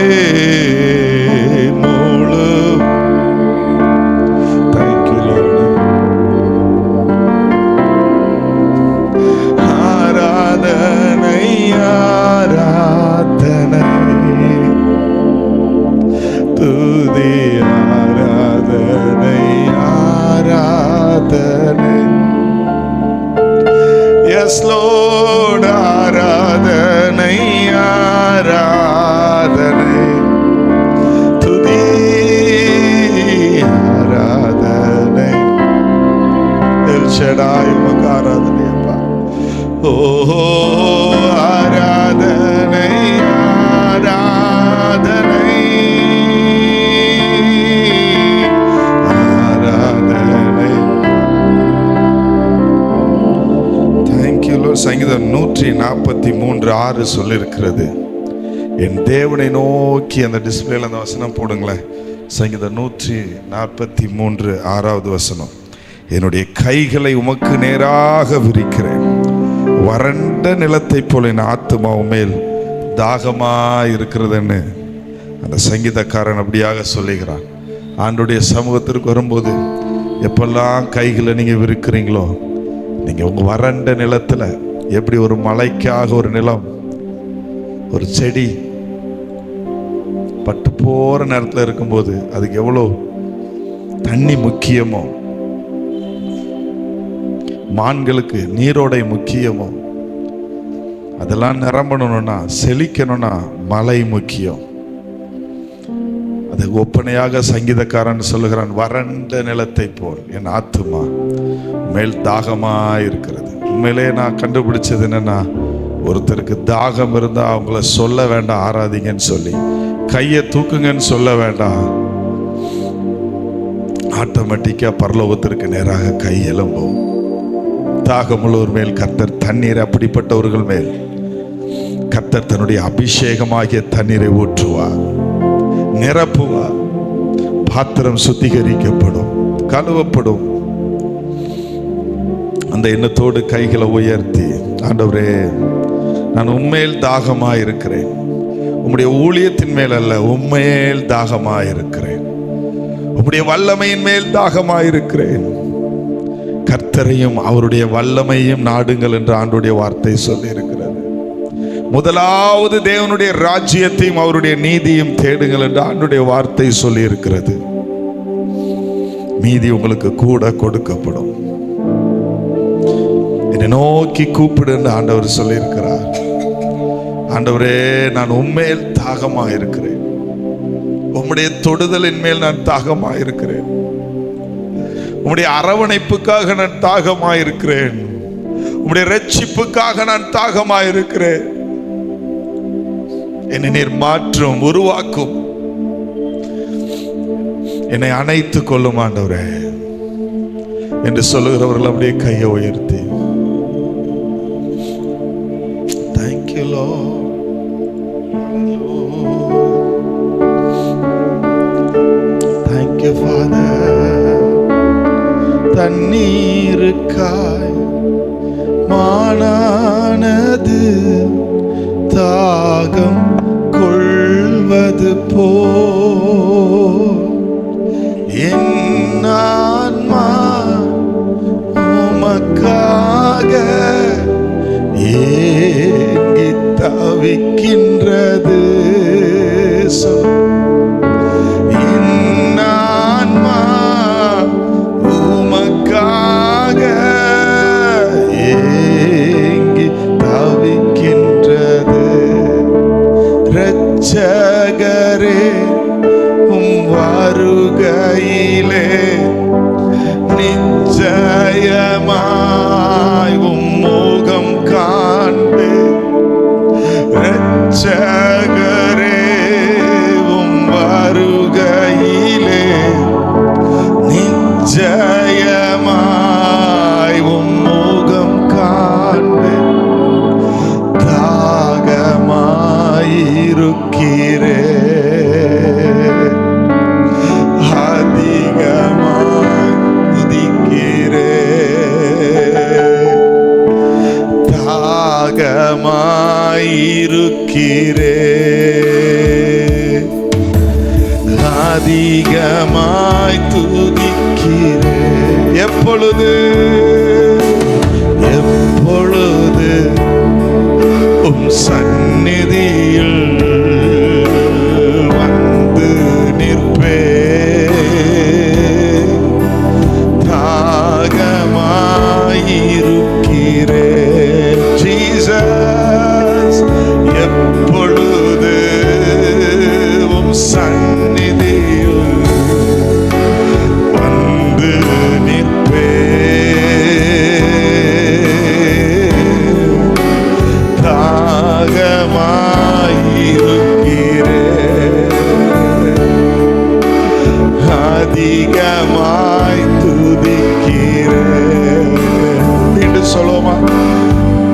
முழு ஆராதனை ஆராதனை துதி ஆராதனை ஆராதனை ஆராதனை. எஸ் லார்ட், ஆராதனை ஆராதனை துதி ஆராதனை. எல் ஷடாய் உமக்கு ஆராதனை அப்பா. ஓ ஆராதனை ஆராதனை ஆராதனை. Thank you Lord. சங்கீதம் 143:6 சொல்லியிருக்கிறது, என் தேவனை நோக்கி. அந்த டிஸ்பிளேல அந்த வசனம் போடுங்களேன். சங்கீதம் 143:6 வசனம். என்னுடைய கைகளை உமக்கு நேராக விரிக்கிறேன், வறண்ட நிலத்தை போல என் ஆத்துமா மேல் தாகமாக இருக்கிறதுன்னு அந்த சங்கீதக்காரன் அப்படியாக சொல்லுகிறான். ஆண்டுடைய சமூகத்திற்கு வரும்போது எப்பெல்லாம் கைகளை நீங்கள் விரிக்கிறீங்களோ, நீங்கள் உங்கள் வறண்ட நிலத்தில் எப்படி ஒரு மலைக்காக ஒரு நிலம், ஒரு செடி பட்டு போகிற நேரத்தில் இருக்கும்போது அதுக்கு எவ்வளோ தண்ணி முக்கியமோ, மான்களுக்கு நீரோடை முக்கியமோ, அதெல்லாம் நிரம்பணும்னா செழிக்கணும்னா மழை முக்கியம். அது ஒப்பனையாக சங்கீதக்காரன் சொல்லுகிறான், வறண்ட நிலத்தை போல் என் ஆத்துமா மேல் தாகமாக இருக்கிறது. உண்மையிலே நான் கண்டுபிடிச்சது என்னன்னா, ஒருத்தருக்கு தாகம் இருந்தால் அவங்கள சொல்ல வேண்டாம் ஆராதிங்கன்னு சொல்லி, கையை தூக்குங்கன்னு சொல்ல வேண்டாம், ஆட்டோமேட்டிக்காக பரலோகத்திற்கு நேராக கை எழும்பும். தாகமுள்ளவர் மேல் கர்த்தர் தண்ணீர், அப்படிப்பட்டவர்கள் மேல் கர்த்தர் தன்னுடைய அபிஷேகமாகிய தண்ணீரை ஊற்றுவார், நிரப்புவார். பாத்திரம் சுத்திகரிக்கப்படும், கழுவப்படும். அந்த எண்ணத்தோடு கைகளை உயர்த்தி, ஆண்டவரே நான் உண்மையில் தாகமாக இருக்கிறேன், உம்முடைய ஊழியத்தின் மேல் அல்ல, உண்மையில் தாகமாக இருக்கிறேன், உம்முடைய வல்லமையின் மேல் தாகமாக இருக்கிறேன். கர்த்தரையும் அவருடைய வல்லமையும் நாடுங்கள் என்று ஆண்டுடைய வார்த்தை சொல்லி இருக்கிறது. முதலாவது தேவனுடைய ராஜ்யத்தையும் அவருடைய நீதியும் தேடுங்கள் என்று ஆண்டுடைய வார்த்தை சொல்லி இருக்கிறது. மீதி உங்களுக்கு கூட கொடுக்கப்படும். என்னை நோக்கி கூப்பிடு என்று ஆண்டவர் சொல்லி இருக்கிறார். ஆண்டவரே நான் உண்மையில் தாகமாக இருக்கிறேன், உம்முடைய தொடுதலின் மேல் நான் தாகமாக இருக்கிறேன், உம்முடைய அரவணைப்புக்காக நான் தாகமாக இருக்கிறேன், உம்முடைய ரட்சிப்புக்காக நான் தாகமாக இருக்கிறேன். என்னை நீர் மாற்றும், உருவாக்கும், என்னை அணைத்துக் கொள்ளும் ஆண்டவரே என்று சொல்லுகிறவர்கள் அப்படியே கையை உயர்த்தி, தேங்க்யூ லார்ட், தேங்க்யூ ஃபாதர். தண்ணீருக்காய் மானானது தாகம் கொள்வது போல் என் ஆன்மா உமக்காக ஏங்கி தவிக்கின்றது. என் ஆன்மா உமக்காக ஏங்கி தவிக்கின்றது. இரட்சகரே உம் வருகையிலே நிச்சயமாய் உம் முகம் காண்பே. இரட்சகரே உம் வருகையிலே நிச்சயமாய் உம் முகம் காண்பே. தாகமாயிருக்கிறே, அதிகமாய் உதிக்கிறே. தாகமாயிருக்கிறே, அதிகமாய் துதிக்கிறே. எப்பொழுது எப்பொழுது உம் சந்நிதியில் வந்து நிற்பே. தாக அதிகமாய் துதிக்கிறேன். மீண்டும் சொல்லுமா?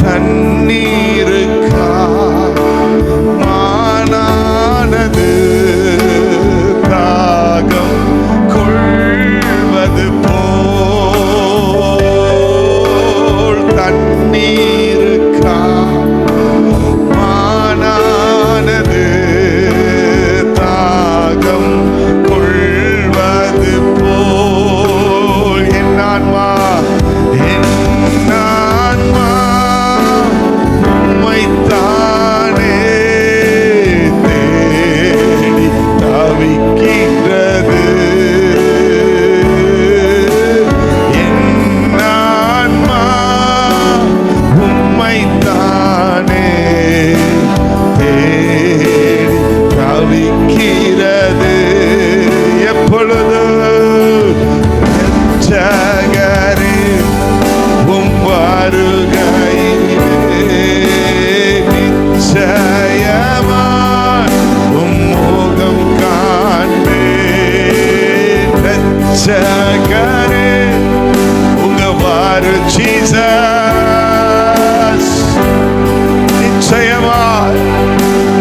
தண்ணீருக்கா மானானது தாகம் கொள்வது போல், தண்ணீருக்கா மானானது தாகம் கொள்வது போல், என் ஆன்மா உம்மைத்தானே தேடி தவிக்கின்றது. என் ஆன்மா உம்மைத்தானே தேடி தவிக்கிறது. எப்பொழுது இரட்சகரே உம் வருகையிலே நிச்சயமாய் உம் முகம் காண்பேன். இரட்சகரே உங்க வாரு ஜீசஸ், நிச்சயமாய்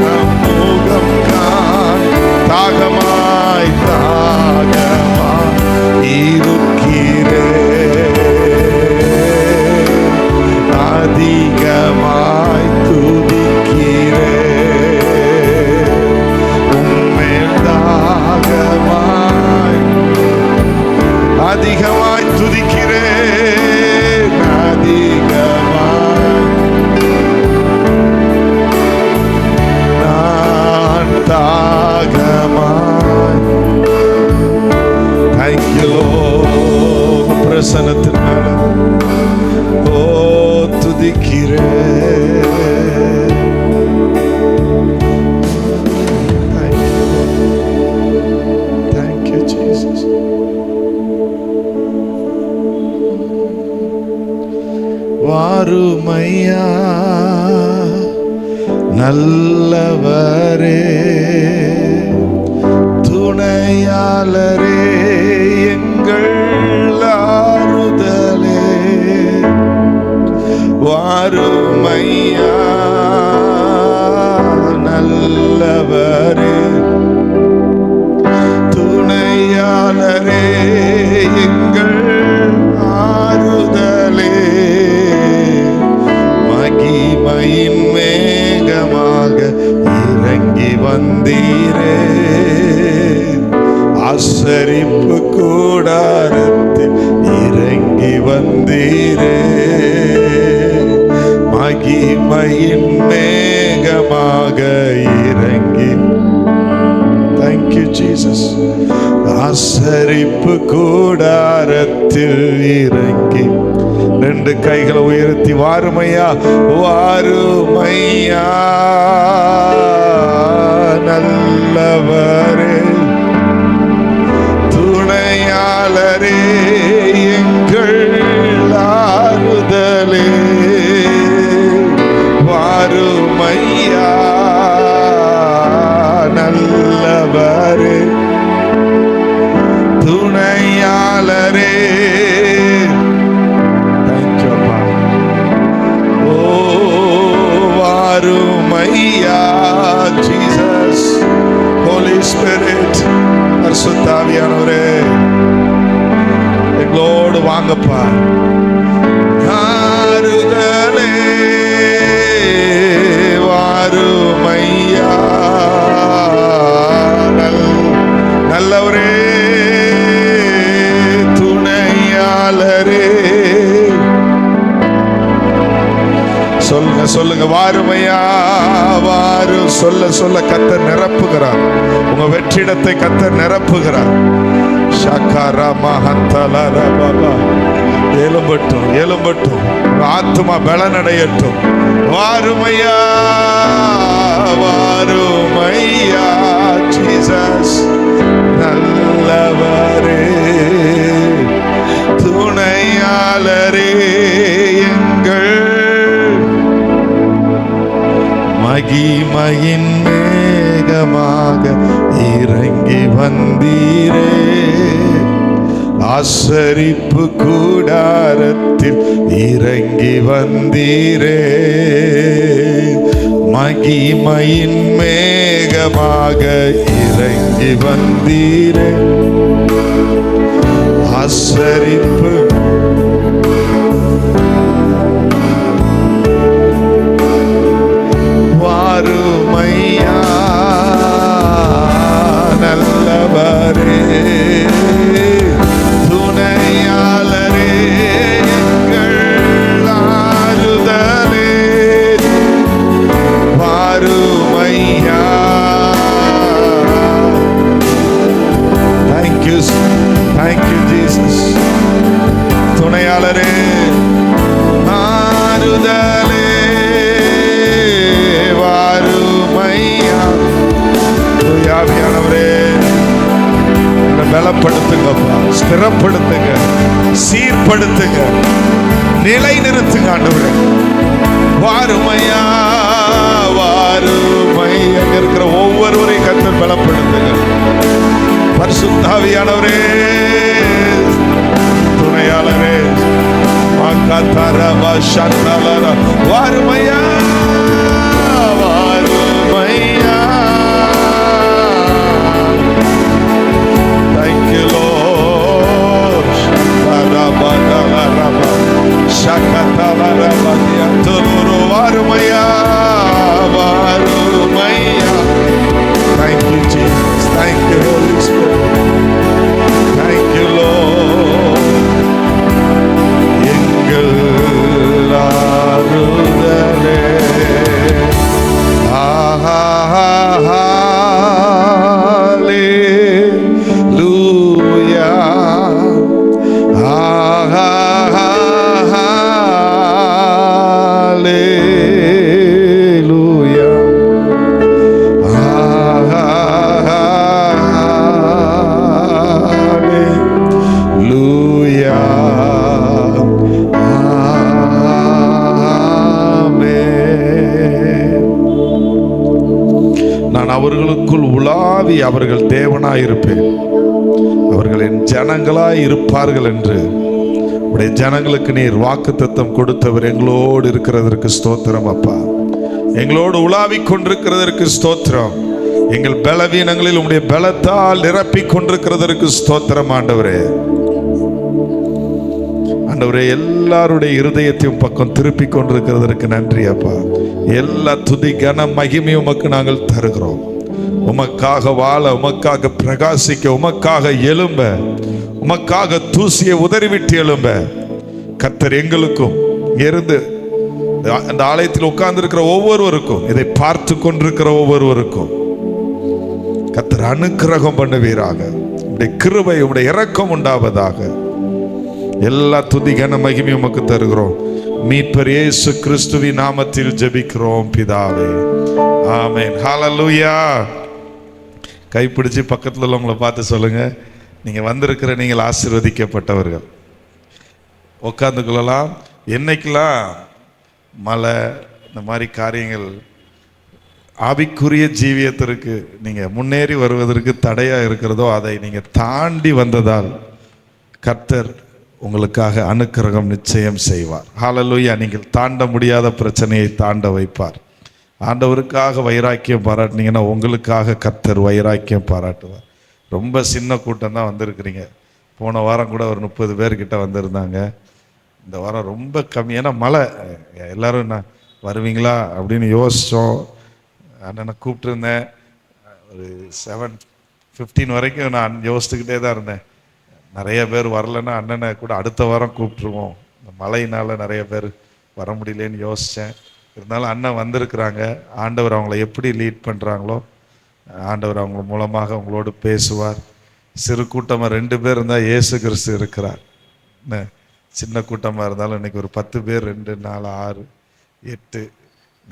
நம் முகம் காண் தாகமாய் இருக்கிறேன். அதிகமாய் துதிக்கிறேன். உம்மேல் தாகமாய் அதிகமாய் துதிக்கிறேன். அதிகமாய் நான் தாகமாய். Thank you Lord. பிரசன்னத்தினால துதிக்கிறேன். Thank you Jesus. வாருமையா நல்லவரே, துணையாளரே, எங்கள் ஆறுதலே. வாருமையா நல்லவரே, துணையாளரே, எங்கள் ஆறுதலே. மகிமையின் மேகமாக இறங்கி வந்தீரே, ஆசரிப்பு கூடாரத்தில் இறங்கி வந்தீரே. மகிமையின் மேகமாக இறங்கி. Thank you Jesus. ஆசரிப்பு கூடாரத்தில் இறங்கி. ரெண்டு கைகளை உயர்த்தி வாருமையா, வாருமையா நல்லவரே, துணையாளரே, எங்கள் ஆறுதலே. வாருமையா நல்லவரே, துணையாளரே. வாருமையா ஜீசஸ். ஹோலி ஸ்பிரிட், பரிசுத்த ஆவியானவரே எங்களோடு வாங்கப்பா. ஆறுதலே வாருமையா நல்லவரே, துணையாளரே. சொல்லுங்க சொல்லுங்க, வாருமையா வாரு. சொல்ல சொல்ல கர்த்தர் நிரப்புகிறார். உங்க வெற்றிடத்தை கர்த்தர் நிரப்புகிறார். ஷகாரா மஹந்தலரா பாபா. எழும்பட்டும் எழும்பட்டும், ஆத்துமா பலனடையட்டும். வாருமையா வாருமையா ஜீசஸ் நல்லவரே, துணையாளரே, எங்கள் மகிமையின் மேகமாக இறங்கி வந்தீரே. ஆசரிப்பு கூடாரத்தில் இறங்கி வந்தீரே, மகிமையின் மேகமாக இறங்கி வந்தீரே. ஆசரிப்பு வாருமையா நல்லவரே, துணையாளரே, எங்கள் ஆறுதலே, வாருமையா. Thank you Jesus. துணையாளரே, ஆறுதலே, வாருமையா. ஆவியானவரே, பலப்படுத்துங்கப்பா, ஸ்திரப்படுத்துங்க, சீர்படுத்துங்க, நிலை நிறுத்துங்க ஆண்டவரே. வாருமையா, வாருமையா. இருக்கிற ஒவ்வொருவரையும் கர்த்தர் பலப்படுத்துங்க. பரிசுத்த ஆவியானவரே, துணையாளரே, வாருமையா, வாருமையா. Thank you Lord. வாருமையா, வாருமையா. Thank you Jesus. Thank you Holy Spirit. Thank you Lord. எங்கள் ஆறுதலே, ஹல்லேலூயா, ஹல்லேலூயா, ஹல்லேலூயா. நான் அவர்களுக்குள் உலாவி அவர்கள் தேவனாயிருப்பேன், அவர்கள் என் ஜனங்களாய் இருப்பார்கள் என்று உடைய ஜனங்களுக்கு நீர் வாக்குத்தத்தம் கொடுத்தவர். எங்களோடு இருக்கிறதற்கு ஸ்தோத்திரம் அப்பா. எங்களோடு உலாவிக் கொண்டிருக்கிறதற்கு ஸ்தோத்திரம். எங்கள் பலவீனங்களில் உடைய பலத்தால் நிரப்பிக் கொண்டிருக்கிறதற்கு ஸ்தோத்திரம் ஆண்டவரே. ஆண்டவரே, எல்லாருடைய இருதயத்தையும் பக்கம் திருப்பி கொண்டிருக்கிறதற்கு நன்றி அப்பா. எல்லா துதி கன மகிமையும் உமக்கு நாங்கள் தருகிறோம். உமக்காக வாழ, உமக்காக பிரகாசிக்க, உமக்காக எழும்ப, உமக்காக தூசியை உதறிவிட்டு எழும்ப கர்த்தர் எங்களுக்கும் இருந்து அந்த ஆலயத்தில் உட்கார்ந்து இருக்கிற ஒவ்வொருவருக்கும், இதை பார்த்து கொண்டிருக்கிற ஒவ்வொருவருக்கும் கர்த்தர் அனுக்கிரகம் பண்ணுவீராக. உடைய கிருபை, உடைய இரக்கம் உண்டாவதாக. எல்லா துதி கன மகிமையும் உமக்கு தருகிறோம். மீட்பர் இயேசு கிறிஸ்துவின் நாமத்தில் ஜெபிக்கிறோம் பிதாவே, ஆமென். ஹல்லேலூயா. கைப்பிடிச்சு பக்கத்தில் உள்ளவங்களை பார்த்து சொல்லுங்க, நீங்க வந்திருக்கிற நீங்கள் ஆசீர்வதிக்கப்பட்டவர்கள். உட்கார்ந்து கொள்ளலாம். என்னைக்கெல்லாம் மழை இந்த மாதிரி காரியங்கள் ஆவிக்குரிய ஜீவியத்திற்கு நீங்க முன்னேறி வருவதற்கு தடையா இருக்கிறதோ, அதை நீங்க தாண்டி வந்ததால் கர்த்தர் உங்களுக்காக அனுக்கிரகம் நிச்சயம் செய்வார். ஹல்லேலூயா. நீங்கள் தாண்ட முடியாத பிரச்சனையை தாண்ட வைப்பார். ஆண்டவருக்காக வைராக்கியம் பாராட்டினீங்கன்னா உங்களுக்காக கர்த்தர் வைராக்கியம் பாராட்டுவார். ரொம்ப சின்ன கூட்டம் தான் வந்திருக்கிறீங்க. போன வாரம் கூட ஒரு 30 பேர்கிட்ட வந்திருந்தாங்க. இந்த வாரம் ரொம்ப கம்மி. ஏன்னா மழை, எல்லாரும் என்ன வருவீங்களா அப்படின்னு யோசித்தோம். அண்ணனை கூப்பிட்டுருந்தேன். ஒரு 7:15 வரைக்கும் நான் யோசிச்சுக்கிட்டே தான் இருந்தேன். நிறைய பேர் வரலன்னா அண்ணனை கூட அடுத்த வாரம் கூப்பிட்டுருவோம். இந்த மழையினால் நிறைய பேர் வர முடியலேன்னு யோசித்தேன். இருந்தாலும் அண்ணன் வந்திருக்கிறாங்க. ஆண்டவர் அவங்கள எப்படி லீட் பண்ணுறாங்களோ ஆண்டவர் அவங்க மூலமாக உங்களோடு பேசுவார். சிறு கூட்டமாக 2 பேர் இருந்தால் இயேசு கிறிஸ்து இருக்கிறார். என்ன சின்ன கூட்டமாக இருந்தாலும் இன்றைக்கி ஒரு 10 பேர், 2, 4, 6, 8,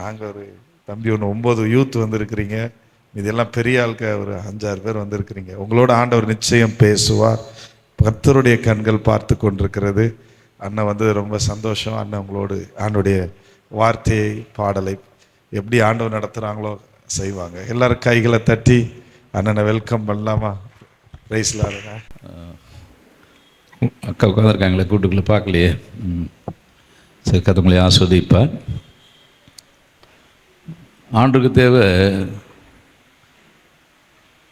நாங்கள் ஒரு தம்பி ஒன்று 9 யூத் வந்திருக்கிறீங்க. இதெல்லாம் பெரிய ஆளுக்க ஒரு 5-6 பேர் வந்திருக்கிறீங்க. உங்களோட ஆண்டவர் நிச்சயம் பேசுவார். கர்த்தருடைய கண்கள் பார்த்து கொண்டிருக்கிறது. அண்ணன் வந்தது ரொம்ப சந்தோஷம். அண்ணன் உங்களோடு ஆண்டுடைய வார்த்தையை, பாடலை எப்படி ஆண்டவர் நடத்துகிறாங்களோ செய்வாங்க. எல்லாரும் கைகளை தட்டி அண்ணனை வெல்கம் பண்ணலாமா? Praise Lord. அக்கா உட்காந்துருக்காங்களே கூட்டுக்குள்ளே பார்க்கலையே. சரி, கத்தவங்களை ஆஸ்வதிப்பார். ஆண்டுக்கு தேவை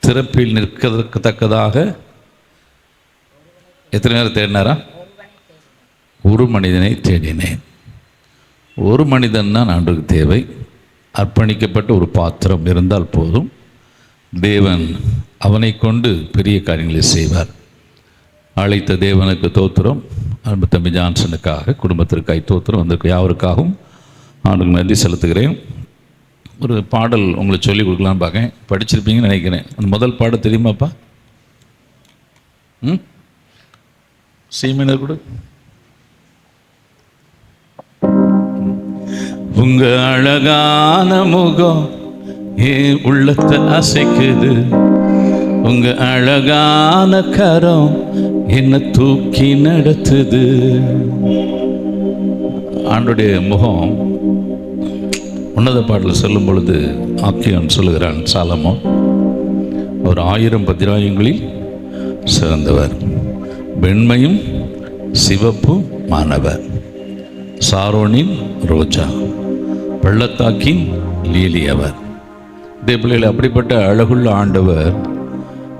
திறப்பில் நிற்கிறதுக்கு தக்கதாக எத்தனை நேரம் தேடினாரா? ஒரு மனிதனை தேடினேன். ஒரு மனிதன் தான் ஆண்டுக்கு தேவை. அர்ப்பணிக்கப்பட்ட ஒரு பாத்திரம் இருந்தால் போதும், தேவன் அவனை கொண்டு பெரிய காரியங்களை செய்வார். அழைத்த தேவனுக்கு தோத்திரம். அன்பு தம்பி ஜான்சனுக்காக, குடும்பத்திற்காக தோத்திரம். வந்திருக்க யாவருக்காகவும் ஆண்டுக்கு நன்றி செலுத்துகிறேன். ஒரு பாடல் உங்களுக்கு சொல்லிக் கொடுக்கலான்னு பார்க்கேன். படிச்சிருப்பீங்கன்னு நினைக்கிறேன். அந்த முதல் பாடல் தெரியுமாப்பா? சீமீனர் கூட உங்க அழகான முகம் ஏன் உள்ளத்தை அசைக்குது, உங்க அழகான கரம் என்ன தூக்கி நடத்துது. ஆண்டுடைய முகம் உன்னத பாடல் சொல்லும் பொழுது ஆக்கியான் சொல்லுகிறான், சாலமோன் ஒரு 1000 பதிராயங்களில் சிறந்தவர், வெண்மையும் சிவப்பு மாணவர், சாரோனின் ரோஜா, பள்ளத்தாக்கின் லீலி அவர். இதே பிள்ளைகள் அப்படிப்பட்ட அழகுள்ள ஆண்டவர்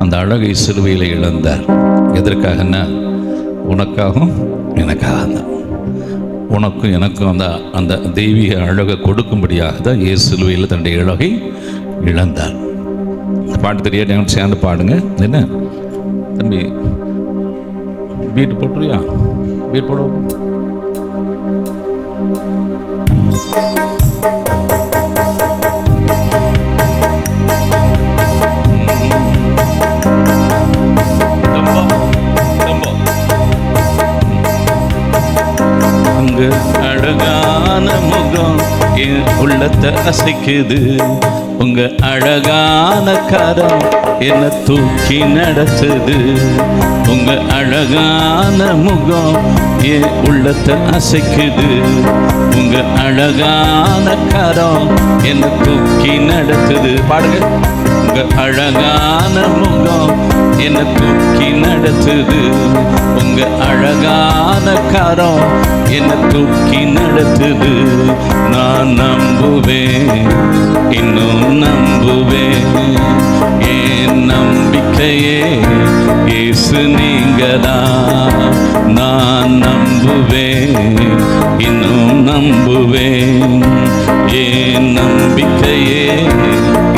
அந்த அழகை சிலுவையில் இழந்தார். எதற்காகன்னா உனக்காகவும் எனக்காக தான். உனக்கும் எனக்கும் அந்த தெய்வீக அழகை கொடுக்கும்படியாக தான் இயேசு சிலுவையில் தன்னுடைய அழகை இழந்தார். பாட்டு தெரியாத சேர்ந்து பாடுங்க. என்ன தம்பி, பீட்டு போட்டுருயா? பீட் போடுவோம். அழகான முகம் என் உள்ளத்தை அசைக்குது, உங்க அழகான கரம் என்ன தூக்கி நடத்துது. உங்க அழகான முகம் என் உள்ளத்தை அசைக்குது, உங்க அழகான கரம் என்ன தூக்கி நடத்துது. பாடுங்க. உங்க அழகான முகம் என்ன தூக்கி நடத்துது, உங்க அழகான கரம் என்ன தூக்கி நடத்துது. நான் நம்புவேன், இன்னும் நம்புவேன், என் நம்பிக்கையே இயேசு நீங்கதான். நான் நம்புவேன், இன்னும் நம்புவேன், என் நம்பிக்கையே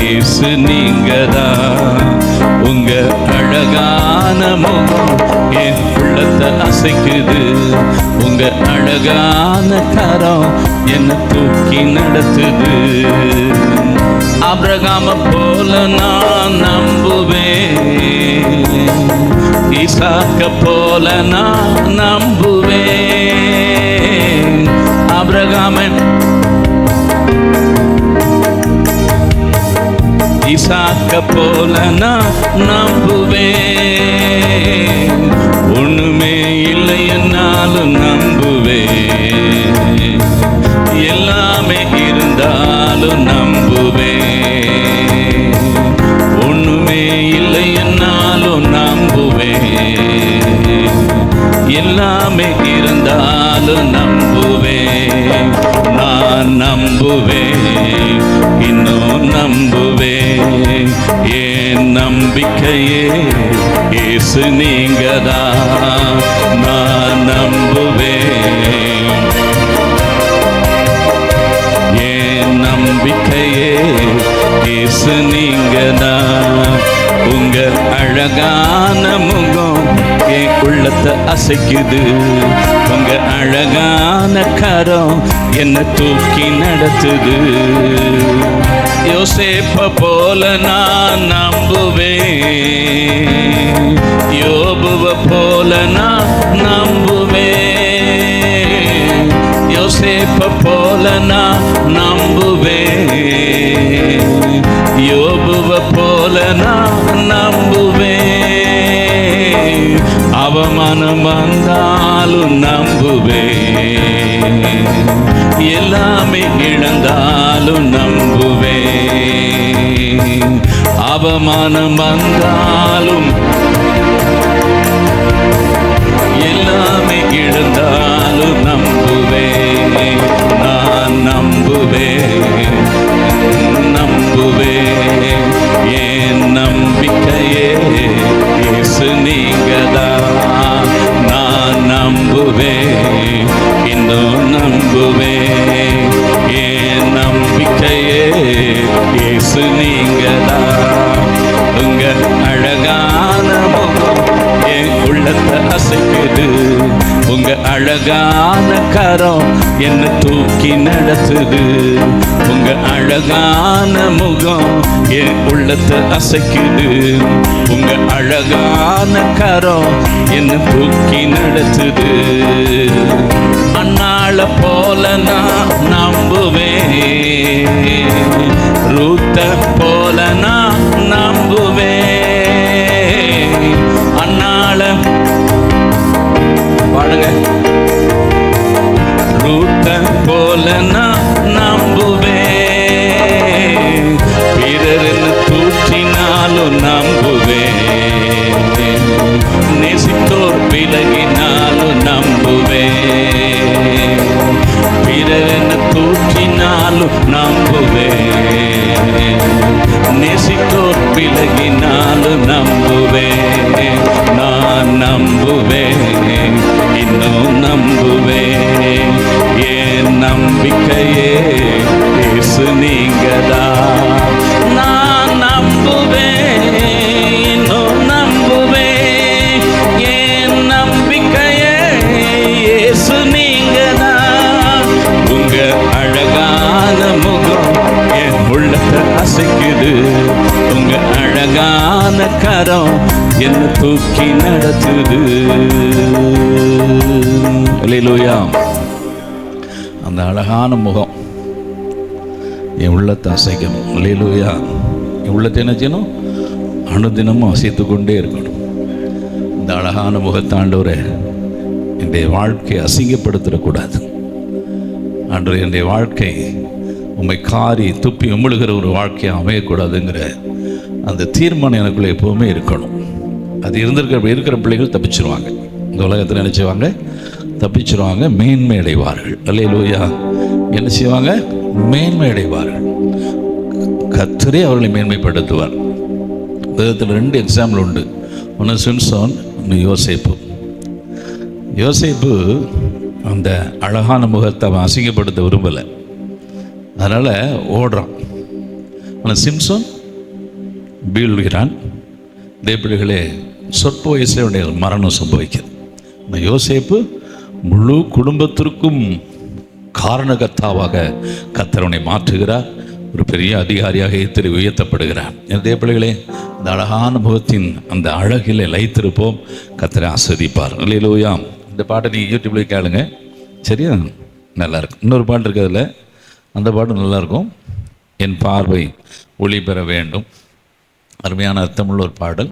இயேசு நீங்கதான். உங்க அழகான முகம் என் உள்ளத்தை அசைக்குது, உங்க அழகான கரம் என்ன தூக்கி நடத்துது. ஆபிரகாம போல நான் நம்புவேன், ஈசாக்க போல நான் நம்புவேன். ஆபிரகாமன் ஈசாக்க போல நான் நம்புவேன். ஒண்ணுமே இல்லை என்னாலும் நம்புவேன், எல்லாமே இருந்தாலும் நம்புவேன். ஒண்ணுமே இல்லை என்னாலும் நம்புவேன், எல்லாமே இருந்தாலும் நம்புவேன். நான் நம்புவேன், இன்னும் நம்புவேன், என் நம்பிக்கையே இயேசு நீங்கதான். நான் நம்புவேன், என் நம்பிக்கையே இயேசு நீங்கதான். உங்க அழகான முகம் என் உள்ளத்தை அசைக்குது, உங்க அழகான கரம் என்ன தூக்கி நடத்துது. யோசேப்ப போல நான் நம்புவேன், யோபுவ போல நான் நம்புவேன். யோசேப்ப போல நான் நம்புவேன், யோபுவ போல நான் நம்புவேன். அவமானம் வந்தாலும் நம்புவேன், எல்லாமே இழந்தாலும் நம்புவேன். அவமானம் வந்தாலும் உள்ளத்தை அசைக்குது. உங்க அழகான கரம் என்ன தூக்கி நடத்துது. உங்க அழகான முகம் என் உள்ளத்தை அசைக்குது. உங்க அழகான கரம் என்ன தூக்கி நடத்துது. அண்ணாள போல நான் நம்புவேன், ரூத்த போல நான் நம்புவேன். அண்ணாள பாடுங்க. ரூத்த போல நான் நம்புவேன், பிறர்னு தூற்றினாலும் நம்புவேன், நேசித்தோர் விலகினாலும் நம்புவேன், பிறர்னு தூற்றினாலும் நம்புவேன், நேசித்தோர் விலகினாலும் நம்புவேன். நான் நம்புவேன், இன்னும் நம்புவேன். என் நம்பிக்கையே இயேசு நீங்கதான். நான் நம்புவேன், இன்னும் நம்புவேன். என் நம்பிக்கையே இயேசு நீங்கதான். உங்க அழகான முகம் என் உள்ளத்தை அசைக்குது. உங்க அழகான கரம் என்ன தூக்கி நடத்துது. அல்லேலூயா. அந்த அழகான முகம் என் உள்ளத்தை அசைக்கணும். அல்லேலூயா. என் உள்ளத்தை என்ன செய்யணும்? அனுதினமும் அசைத்து கொண்டே இருக்கணும். இந்த அழகான முகத்தை ஆண்டவரே என்னுடைய வாழ்க்கையை அசிங்கப்படுத்திடக்கூடாது. ஆண்டவரே என்னுடைய வாழ்க்கை உம்மை காரி துப்பி உமிழுகிற ஒரு வாழ்க்கையை அமையக்கூடாதுங்கிற அந்த தீர்மானம் எனக்குள்ளே எப்போவுமே இருக்கணும். அது இருக்கிற பிள்ளைகள் தப்பிச்சிருவாங்க. இந்த உலகத்தில் என்ன செய்வாங்க? தப்பிச்சிருவாங்க, மேன்மை அடைவார்கள். அல்லேலூயா. என்ன செய்வாங்க? மேன்மை அடைவார்கள். கர்த்தரே அவர்களை மேன்மைப்படுத்துவார். வேதத்தில் 2 எக்ஸாம்பிள் உண்டு. ஒன்று சிம்சோன், ஒன்று யோசேப்பு. யோசேப்பு அந்த அழகான முகத்தை அவன் அசிங்கப்படுத்த விரும்பலை, அதனால் ஓடுறான். ஆனால் சிம்சோன் வீழ்கிறான். தேவப்பிள்ளைகளே, சொற்ப வயசில் அவனுடைய மரணம் சம்பவிக்கிறது. இந்த யோசேப்பு முழு குடும்பத்திற்கும் காரணகர்த்தாவாக கர்த்தரவனை மாற்றுகிறார். ஒரு பெரிய அதிகாரியாக உயர்த்தப்படுகிறார். என் தேவப்பிள்ளைகளே, இந்த அழகான முகத்தின் அந்த அழகில் லைத்திருப்போம். கர்த்தரை ஆஸ்வதிப்பார். அல்லேலூயா. இந்த பாட்டை நீங்கள் யூடியூப்லேயே கேளுங்க, சரியா? நல்லாயிருக்கும். இன்னொரு பாட்டு இருக்கிறதுல, அந்த பாட்டு நல்லாயிருக்கும். என் பார்வை ஒளி பெற வேண்டும். அருமையான அர்த்தமுள்ள ஒரு பாடல்.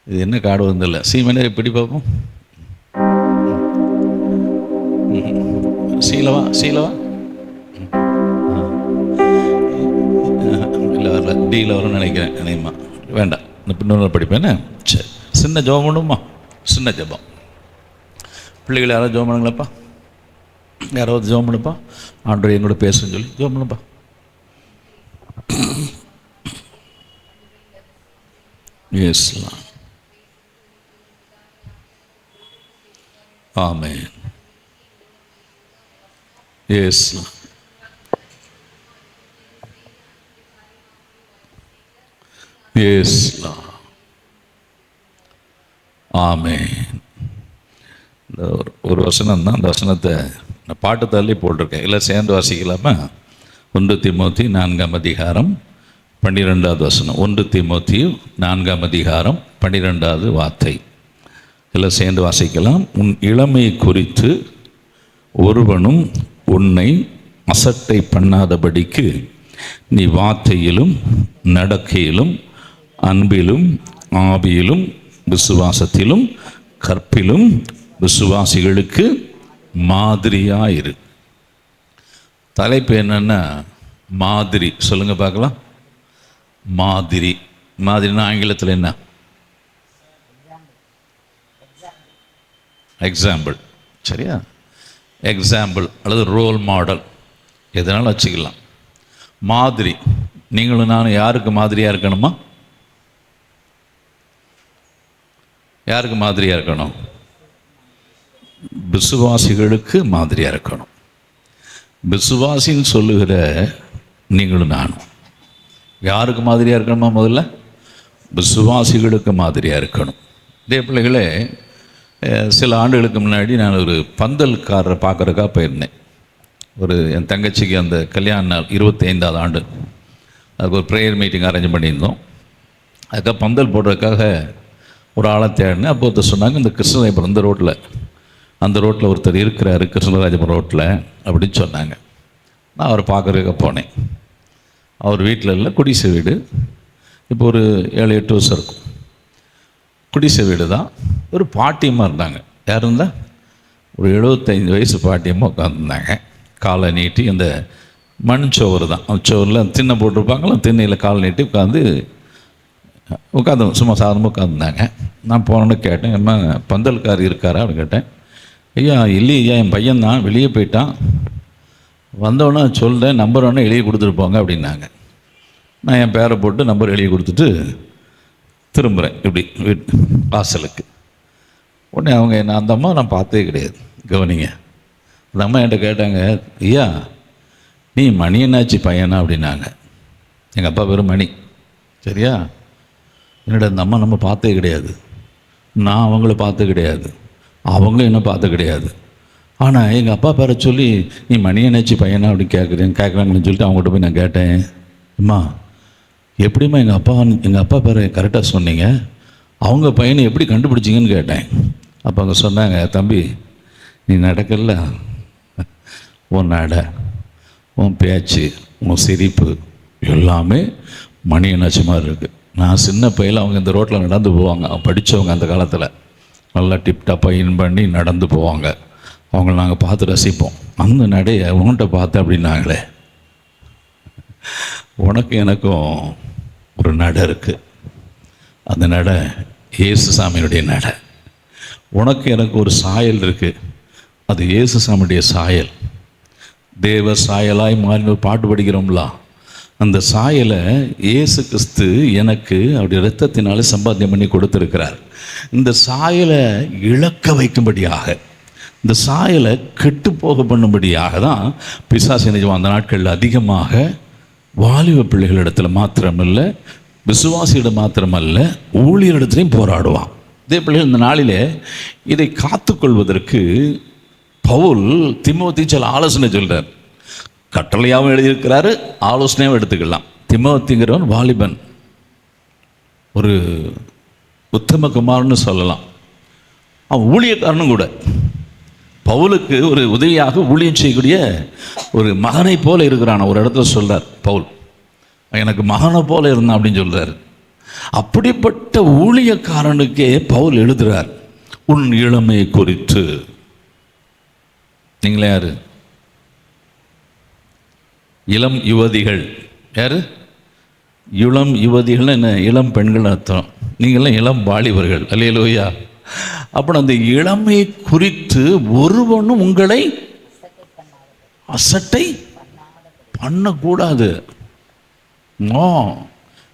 இது என்ன காடு வந்தில்லை. சீமனே எப்படி பார்ப்போம்? சீலவா இல்லை வரல, டீல வரும்னு நினைக்கிறேன். நினைமா வேண்டாம், இந்த பின்னூறு படிப்பேன்னு. சரி, சின்ன ஜெபம் பண்ணுமா? சின்ன ஜெபம். பிள்ளைகள் யாராவது ஜெபம் பண்ணுங்களப்பா? யாராவது ஜெபம் பண்ணுப்பா. ஆண்டவர் எங்களோட பேசுன்னு சொல்லி ஜெபம் பண்ணுப்பா. Yes, Lord. Amen. Yes, Lord. Yes, Lord. Amen. ஒரு வசனம் தான். அந்த வசனத்தை நான் பாட்டு தள்ளி போட்டிருக்கேன். இல்லை சேர்ந்து வாசிக்கலாமா? 1 தீமோத்தி 4ஆம் அதிகாரம் 12வது வசனம். 1 தீமோத்தி 4ஆம் அதிகாரம் 12வது வார்த்தை. இல்லை சேர்ந்து வாசிக்கலாம். உன் இளமையை குறித்து ஒருவனும் உன்னை அசட்டை பண்ணாதபடிக்கு நீ வார்த்தையிலும் நடக்கையிலும் அன்பிலும் ஆவியிலும் விசுவாசத்திலும் கற்பிலும் விசுவாசிகளுக்கு மாதிரியாயிரு. தலைப்பு என்னன்னா மாதிரி. சொல்லுங்க பார்க்கலாம். மாதிரி. மாதிரினா ஆங்கிலத்தில் என்ன? எக்ஸாம்பிள். சரியா? எக்ஸாம்பிள் அல்லது ரோல் மாடல், எதனாலும் வச்சுக்கலாம். மாதிரி. நீங்களும் நானும் யாருக்கு மாதிரியாக இருக்கணுமா? யாருக்கு மாதிரியாக இருக்கணும்? விசுவாசிகளுக்கு மாதிரியாக இருக்கணும். விசுவாசின்னு சொல்லுகிற நீங்களும் நானும் யாருக்கு மாதிரியாக இருக்கணுமா? முதல்ல விசுவாசிகளுக்கு மாதிரியாக இருக்கணும். இதே பிள்ளைகளே, சில ஆண்டுகளுக்கு முன்னாடி நான் ஒரு பந்தல்காரரை பார்க்குறதுக்காக போயிருந்தேன். என் தங்கச்சிக்கு அந்த கல்யாண நாள் 25வது ஆண்டு. அதுக்கு ஒரு ப்ரேயர் மீட்டிங் அரேஞ்ச் பண்ணியிருந்தோம். அதுக்காக பந்தல் போடுறதுக்காக ஒரு ஆளை தேடினேன். அப்போ ஒருத்தர் சொன்னாங்க, இந்த கிருஷ்ணராஜபுரம் அந்த ரோட்டில் ஒருத்தர் இருக்கிறாரு கிருஷ்ணராஜபுரம் ரோட்டில் அப்படின்னு சொன்னாங்க. நான் அவரை பார்க்குறதுக்காக போனேன். அவர் வீட்டில் இல்லை, குடிசை வீடு. இப்போ ஒரு 7-8 வருஷம் இருக்கும். குடிசை வீடு தான். ஒரு பாட்டியமாக இருந்தாங்க. யார் இருந்தால் ஒரு 75 வயசு பாட்டியமாக உட்காந்துருந்தாங்க. காலை நீட்டி அந்த மண் சோறு தான், அந்த சோறில் திண்ணை போட்டிருப்பாங்களா, திண்ணையில் காலை நீட்டி உட்காந்து சும்மா சாதமாக உட்காந்துருந்தாங்க. நான் போனோன்னு கேட்டேன், அம்மா பந்தல்கார் இருக்காரா அப்படின்னு கேட்டேன். ஐயா இல்லையா, என் பையன் தான் வெளியே போயிட்டான், வந்தோடனே சொல்கிறேன், நம்பர் ஒன்று எழுதி கொடுத்துருப்பாங்க அப்படின்னாங்க. நான் என் பேரை போட்டு நம்பர் எழுதி கொடுத்துட்டு திரும்புகிறேன் இப்படி வாசலுக்கு. உடனே அவங்க அந்த அம்மா நான் பார்த்தே கிடையாது. கவனிங்க, அந்த அம்மா என்கிட்ட கேட்டாங்க, ஐயா நீ மணி என்னாச்சு பையனா அப்படின்னாங்க. எங்கள் அப்பா பேர் மணி. சரியா? என்னோட அந்த அம்மா நம்ம பார்த்தே கிடையாது, நான் அவங்கள பார்த்து கிடையாது, அவங்களும் என்ன பார்த்து கிடையாது. ஆனால் எங்கள் அப்பா பேரை சொல்லி நீ மணி என்னாச்சு பையனா அப்படின்னு கேட்குறாங்கன்னு சொல்லிட்டு அவங்கள்ட்ட போய் நான் கேட்டேன், அம்மா எப்படிம்மா எங்கள் அப்பா பேரை கரெக்டாக சொன்னீங்க, அவங்க பையனை எப்படி கண்டுபிடிச்சிங்கன்னு கேட்டேன். அப்போ அவங்க சொன்னாங்க, தம்பி நீ நடக்கல, உன் நடை, உன் பேச்சு, உன் சிரிப்பு எல்லாமே மணி என்னாச்சு மாதிரி இருக்குது. நான் சின்ன பையில அவங்க இந்த ரோட்டில் நடந்து போவாங்க, படித்தவங்க அந்த காலத்தில் நல்லா டிப்டாப்பாக இன் பண்ணி நடந்து போவாங்க. அவங்கள நாங்கள் பார்த்து ரசிப்போம். அந்த நடையை உன்கிட்ட பார்த்தேன் அப்படின்னாங்களே. உனக்கு எனக்கும் ஒரு நடை இருக்குது. அந்த நடை இயேசு சாமியினுடைய நடை. உனக்கு எனக்கு ஒரு சாயல் இருக்குது, அது இயேசு சாமியுடைய சாயல். தேவ சாயலாய் மாறி ஒரு பாட்டு படிக்கிறோம்ல, அந்த சாயலை இயேசு கிறிஸ்து எனக்கு அவருடைய இரத்தத்தினால சம்பாத்தியம் பண்ணி கொடுத்துருக்கிறார். இந்த சாயலை இழக்க வைக்கும்படியாக, இந்த சாயலை கெட்டு போக பண்ணும்படியாக தான் பிசாசு நிஜம் அந்த நாட்களில் அதிகமாக வாலிப பிள்ளைகளிடத்தில் மாத்திரமல்ல, விசுவாசியிடம் மாத்திரமல்ல, ஊழியரிடத்துலையும் போராடுவான். இதே பிள்ளைகள் இந்த நாளிலே இதை காத்துக்கொள்வதற்கு பவுல் தீமோத்தேயுக்கு சில ஆலோசனை சொல்கிறார். கட்டளையாகவும் எழுதியிருக்கிறாரு, ஆலோசனையாகவும் எடுத்துக்கலாம். தீமோத்தேயுங்கிறவன் வாலிபன், ஒரு உத்தம குமாரன்னு சொல்லலாம். அவன் ஊழியக்காரனும் கூட. பவுலுக்கு ஒரு உதவியாக ஊழியம் செய்யக்கூடிய ஒரு மகனை போல இருக்கிறான். ஒரு இடத்துல சொல்கிறார் பவுல், எனக்கு மகனை போல இருந்தான் அப்படின்னு சொல்கிறார். அப்படிப்பட்ட ஊழியக்காரனுக்கே பவுல் எழுதுகிறார், உன் இளமை குறித்து. நீங்களே யாரு? இளம் யுவதிகள். யாரு? இளம் யுவதிகள் என்ன? இளம் பெண்கள் அர்த்தம். நீங்களாம் இளம் வாலிபர்கள். அல்லேலூயா. அப்போ அந்த இளமை குறித்து ஒருவனும் உங்களை அசட்டை பண்ணக்கூடாது.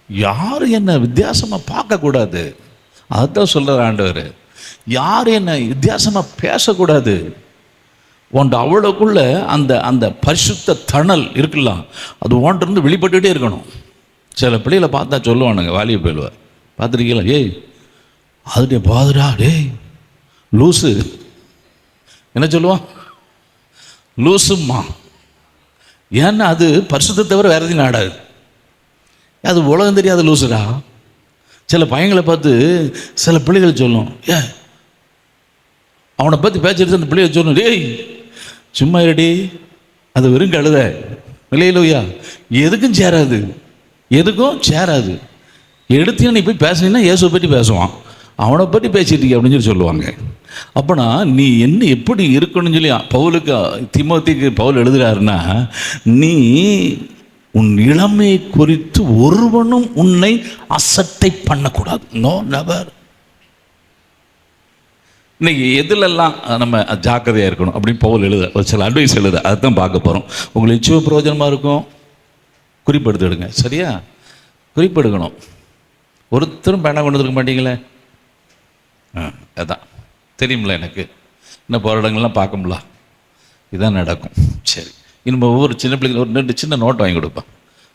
யாரும் என்ன வித்தியாசமாக பார்க்கக்கூடாது. அதுதான் சொல்கிற ஆண்டவர். யாரும் என்ன வித்தியாசமாக பேசக்கூடாது. உன்ட்டு அவ்வளோக்குள்ள அந்த அந்த பரிசுத்த தணல் இருக்கலாம், அது ஓன்றிருந்து வெளிப்பட்டுகிட்டே இருக்கணும். சில பிள்ளைகளை பார்த்தா சொல்லுவானுங்க, வாலிப பிள்ளைவ பார்த்துருக்கீங்களா, ஏய் அதுடைய பாதுரா, டேய் லூசு. என்ன சொல்லுவான்? லூசும்மா. ஏன்னா அது பரிசுத்தை தவிர வேறு எதையும் நாடாது. அது உலகம் தெரியாத லூசுடா. சில பையங்களை பார்த்து சில பிள்ளைகள் சொல்லும், அவனை பற்றி பேசிட்டு அந்த பிள்ளைகள் சொல்லணும், டேய் சும்மா இருடி, அது வெறும் கழுத. இல்லையிலோயா, எதுக்கும் சேராது, எதுக்கும் சேராது. எடுத்தீங்கன்னா நீ போய் பேசுனீங்கன்னா இயேசுவை பற்றி பேசுவான், அவனை பற்றி பேசிட்டு அப்படின்னு சொல்லி சொல்லுவாங்க. அப்போனா நீ என்ன எப்படி இருக்கணும்னு சொல்லி பவுலுக்கு தீமோத்தேயுக்கு பவுல் எழுதுகிறாருன்னா, நீ உன் இளமை குறித்து ஒருவனும் உன்னை அசட்டை பண்ணக்கூடாது. No never. இன்னைக்கு எதுலெல்லாம் நம்ம ஜாக்கிரதையாக இருக்கணும் அப்படின்னு பவுல் எழுத ஒரு சில அட்வைஸ் எழுத, அதை தான் பார்க்க போகிறோம். உங்களுக்கு நிச்சயம் பிரயோஜனமாக இருக்கும். குறிப்பெடுத்துடுங்க. சரியா? குறிப்பெடுக்கணும். ஒருத்தரும் பேனா கொண்டு வந்துருக்க மாட்டீங்களே. அதான் தெரியுமில்ல எனக்கு. இன்னும் போகிற இடங்கள்லாம் பார்க்கும்ல, இதுதான் நடக்கும். சரி, இன்னும் ஒவ்வொரு சின்ன பிள்ளைங்க ஒரு 2 சின்ன நோட்டு வாங்கி கொடுப்பேன்.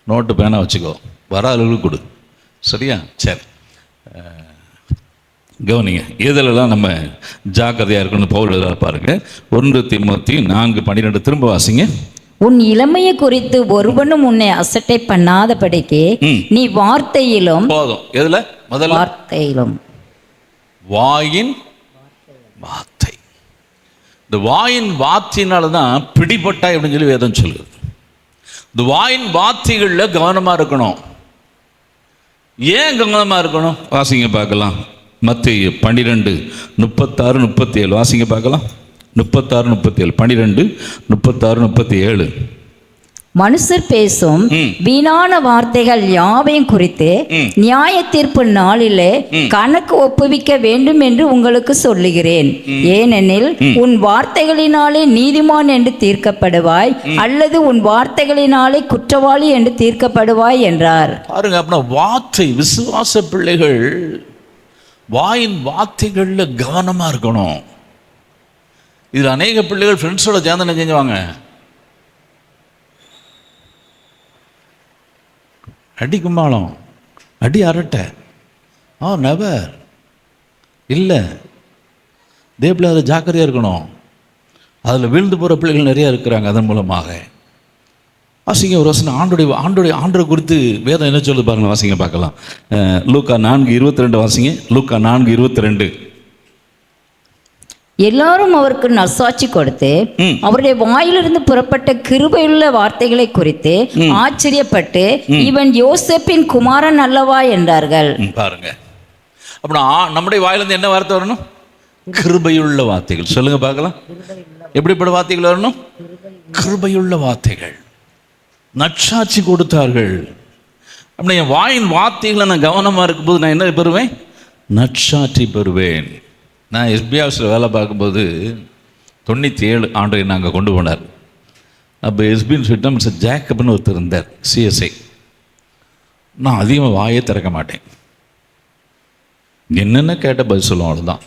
நோட்டு பேனா வச்சுக்கோ, வர அளவுக்கு கொடு. சரியா? சரி, கவனிங்க, எதிலெல்லாம் நம்ம ஜாக்கிரதையாக இருக்கணும் பவுல் எழுதுறாரு பாருங்க. 1 தீமோத்தி 4:12 திரும்ப வாசிங்க. உன் இளமையை குறித்து ஒருவனும் உன்னை அசட்டை பண்ணாதபடிக்கு நீ வார்த்தையிலும். போதும். எதுல? முதல்ல வார்த்தையிலும். வாயின் வார்த்தை. இந்த வாயின் வார்த்தையினால தான் பிடிபட்டா அப்படின்னு சொல்லி வேதம் சொல்லுது. இந்த வாயின் வார்த்தைகளில் கவனமாக இருக்கணும். ஏன் கவனமாக இருக்கணும்? வாசிங்க பார்க்கலாம். மத்தேயு 12:36-37 வாசிங்க பார்க்கலாம். 36-37 12:36-37. மனுஷர் பேசும் வீணான வார்த்தைகள் யாவையும் குறித்து நியாய தீர்ப்பு நாளிலே கணக்கு ஒப்புவிக்க வேண்டும் என்று உங்களுக்கு சொல்லுகிறேன். ஏனெனில் உன் வார்த்தைகளினாலே நீதிமான் என்று தீர்க்கப்படுவாய், அல்லது உன் வார்த்தைகளினாலே குற்றவாளி என்று தீர்க்கப்படுவாய் என்றார். பாருங்க, அப்படின்னா வார்த்தை, விசுவாச பிள்ளைகள் வாயின் வார்த்தைகள்ல கவனமா இருக்கணும். இதில் அநேக பிள்ளைகள் ஃப்ரெண்ட்ஸோட சேர்ந்து செஞ்சுவாங்க, அடி கும்மாளம், அடி அரட்டை, நெவர் இல்லை. தேவப்பிள்ளை அதில் ஜாக்கிரதையாக இருக்கணும். அதில் விழுந்து போகிற பிள்ளைகள் நிறையா இருக்கிறாங்க. அதன் மூலமாக வாசிங்க ஒரு வசனம். ஆண்டோடைய குறித்து வேதம் என்ன சொல்லுது பாருங்க, வாசிங்க பார்க்கலாம். லூக்கா 4:22 வாசிங்க. லூக்கா 4:22. எல்லாரும் அவருக்கு நற்சாட்சி கொடுத்து அவருடைய வாயிலிருந்து புறப்பட்ட கிருபையுள்ள வார்த்தைகளை குறித்து ஆச்சரியப்பட்டு இவன் யோசேப்பின் குமாரன் அல்லவா என்றார்கள். பாருங்க, அப்படின்னா நம்முடைய வாயிலிருந்து என்ன வார்த்தை வரணும்? கிருபையுள்ள வார்த்தைகள். சொல்லுங்க பார்க்கலாம். எப்படிப்பட்ட வார்த்தைகள் வரணும்? கிருபையுள்ள வார்த்தைகள். நற்சாட்சி கொடுத்தார்கள். அப்படின்னா என் வாயின் வார்த்தைகளை நான் கவனமாக இருக்கும்போது நான் என்ன பெறுவேன்? நற்சாட்சி பெறுவேன். நான் எஸ்பி ஆஃபீஸில் வேலை பார்க்கும்போது 97 ஆண்டு நாங்கள் கொண்டு போனார். அப்போ எஸ்பின்னு சொல்லிட்டு மிஸ்டர் ஜேக்கப்னு ஒருத்தர் இருந்தார், சிஎஸ்ஐ. நான் அதிகமாக வாயே திறக்க மாட்டேன், என்னென்ன கேட்ட பதில் சொல்லுவோம், அவ்வளோதான்.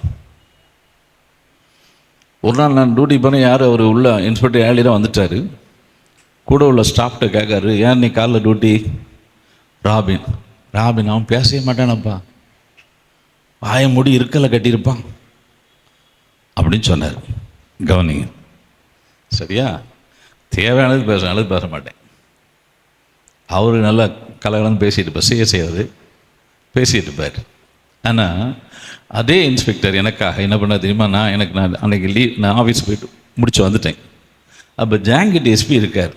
ஒரு நாள் நான் டியூட்டி போனேன். யார் அவர் உள்ள இன்ஸ்பெக்டர் ஏர்லியாக வந்துட்டார். கூட உள்ள ஸ்டாஃப்கிட்ட கேட்காரு, ஏன் நீ காலைல டியூட்டி? ராபின் அவன் பேசவே மாட்டானப்பா, வாய மூடி இருக்கலை கட்டியிருப்பான் அப்படின்னு சொன்னார். கவனிங்க, சரியா? தேவையானது பேச, நல்லது பேச மாட்டேன். அவரு நல்லா கலகலன்னு பேசிட்டு இருப்பார், சிஎஸ்ஐ பேசிகிட்டு இருப்பார். ஆனால் அதே இன்ஸ்பெக்டர் எனக்காக என்ன பண்ண தெரியுமா? நான் அன்றைக்கி நான் ஆஃபீஸ் போயிட்டு முடிச்சு வந்துட்டேன். அப்போ ஜாங்கிட் எஸ்பி இருக்கார்.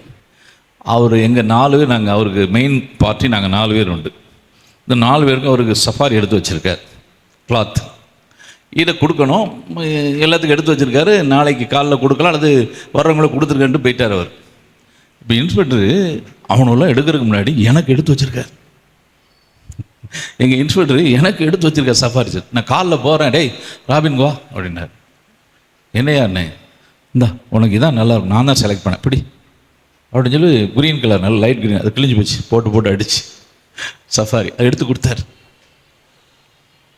அவர் எங்கள் 4 பேர், நாங்கள் அவருக்கு மெயின் பார்ட்டி, நாங்கள் 4 பேர் உண்டு. இந்த 4 பேருக்கும் அவருக்கு சஃபாரி எடுத்து வச்சுருக்கார், கிளாத். இதை கொடுக்கணும், எல்லாத்துக்கும் எடுத்து வச்சுருக்காரு. நாளைக்கு காலைல கொடுக்கலாம், அல்லது வர்றவங்களுக்கு கொடுத்துருக்கேன்ட்டு போயிட்டார் அவர். இப்போ இன்ஸ்பெக்டரு அவனெல்லாம் எடுக்கிறதுக்கு முன்னாடி எனக்கு எடுத்து வச்சுருக்கார். எங்கள் இன்ஸ்பெக்டரு எனக்கு எடுத்து வச்சுருக்கார் சஃபாரி சார். நான் காலைல போகிறேன், டேய் ராபின் வா அப்படின்னார். என்னையா அண்ணே, இந்தா உனக்கு இதான் நல்லா இருக்கும், நான் தான் செலக்ட் பண்ணேன், இப்படி அப்படின்னு சொல்லி க்ரீன் கலர், நல்ல லைட் க்ரீன், அது கிழிஞ்சு போச்சு, போட்டு அடிச்சு சஃபாரி அதை எடுத்து கொடுத்தாரு.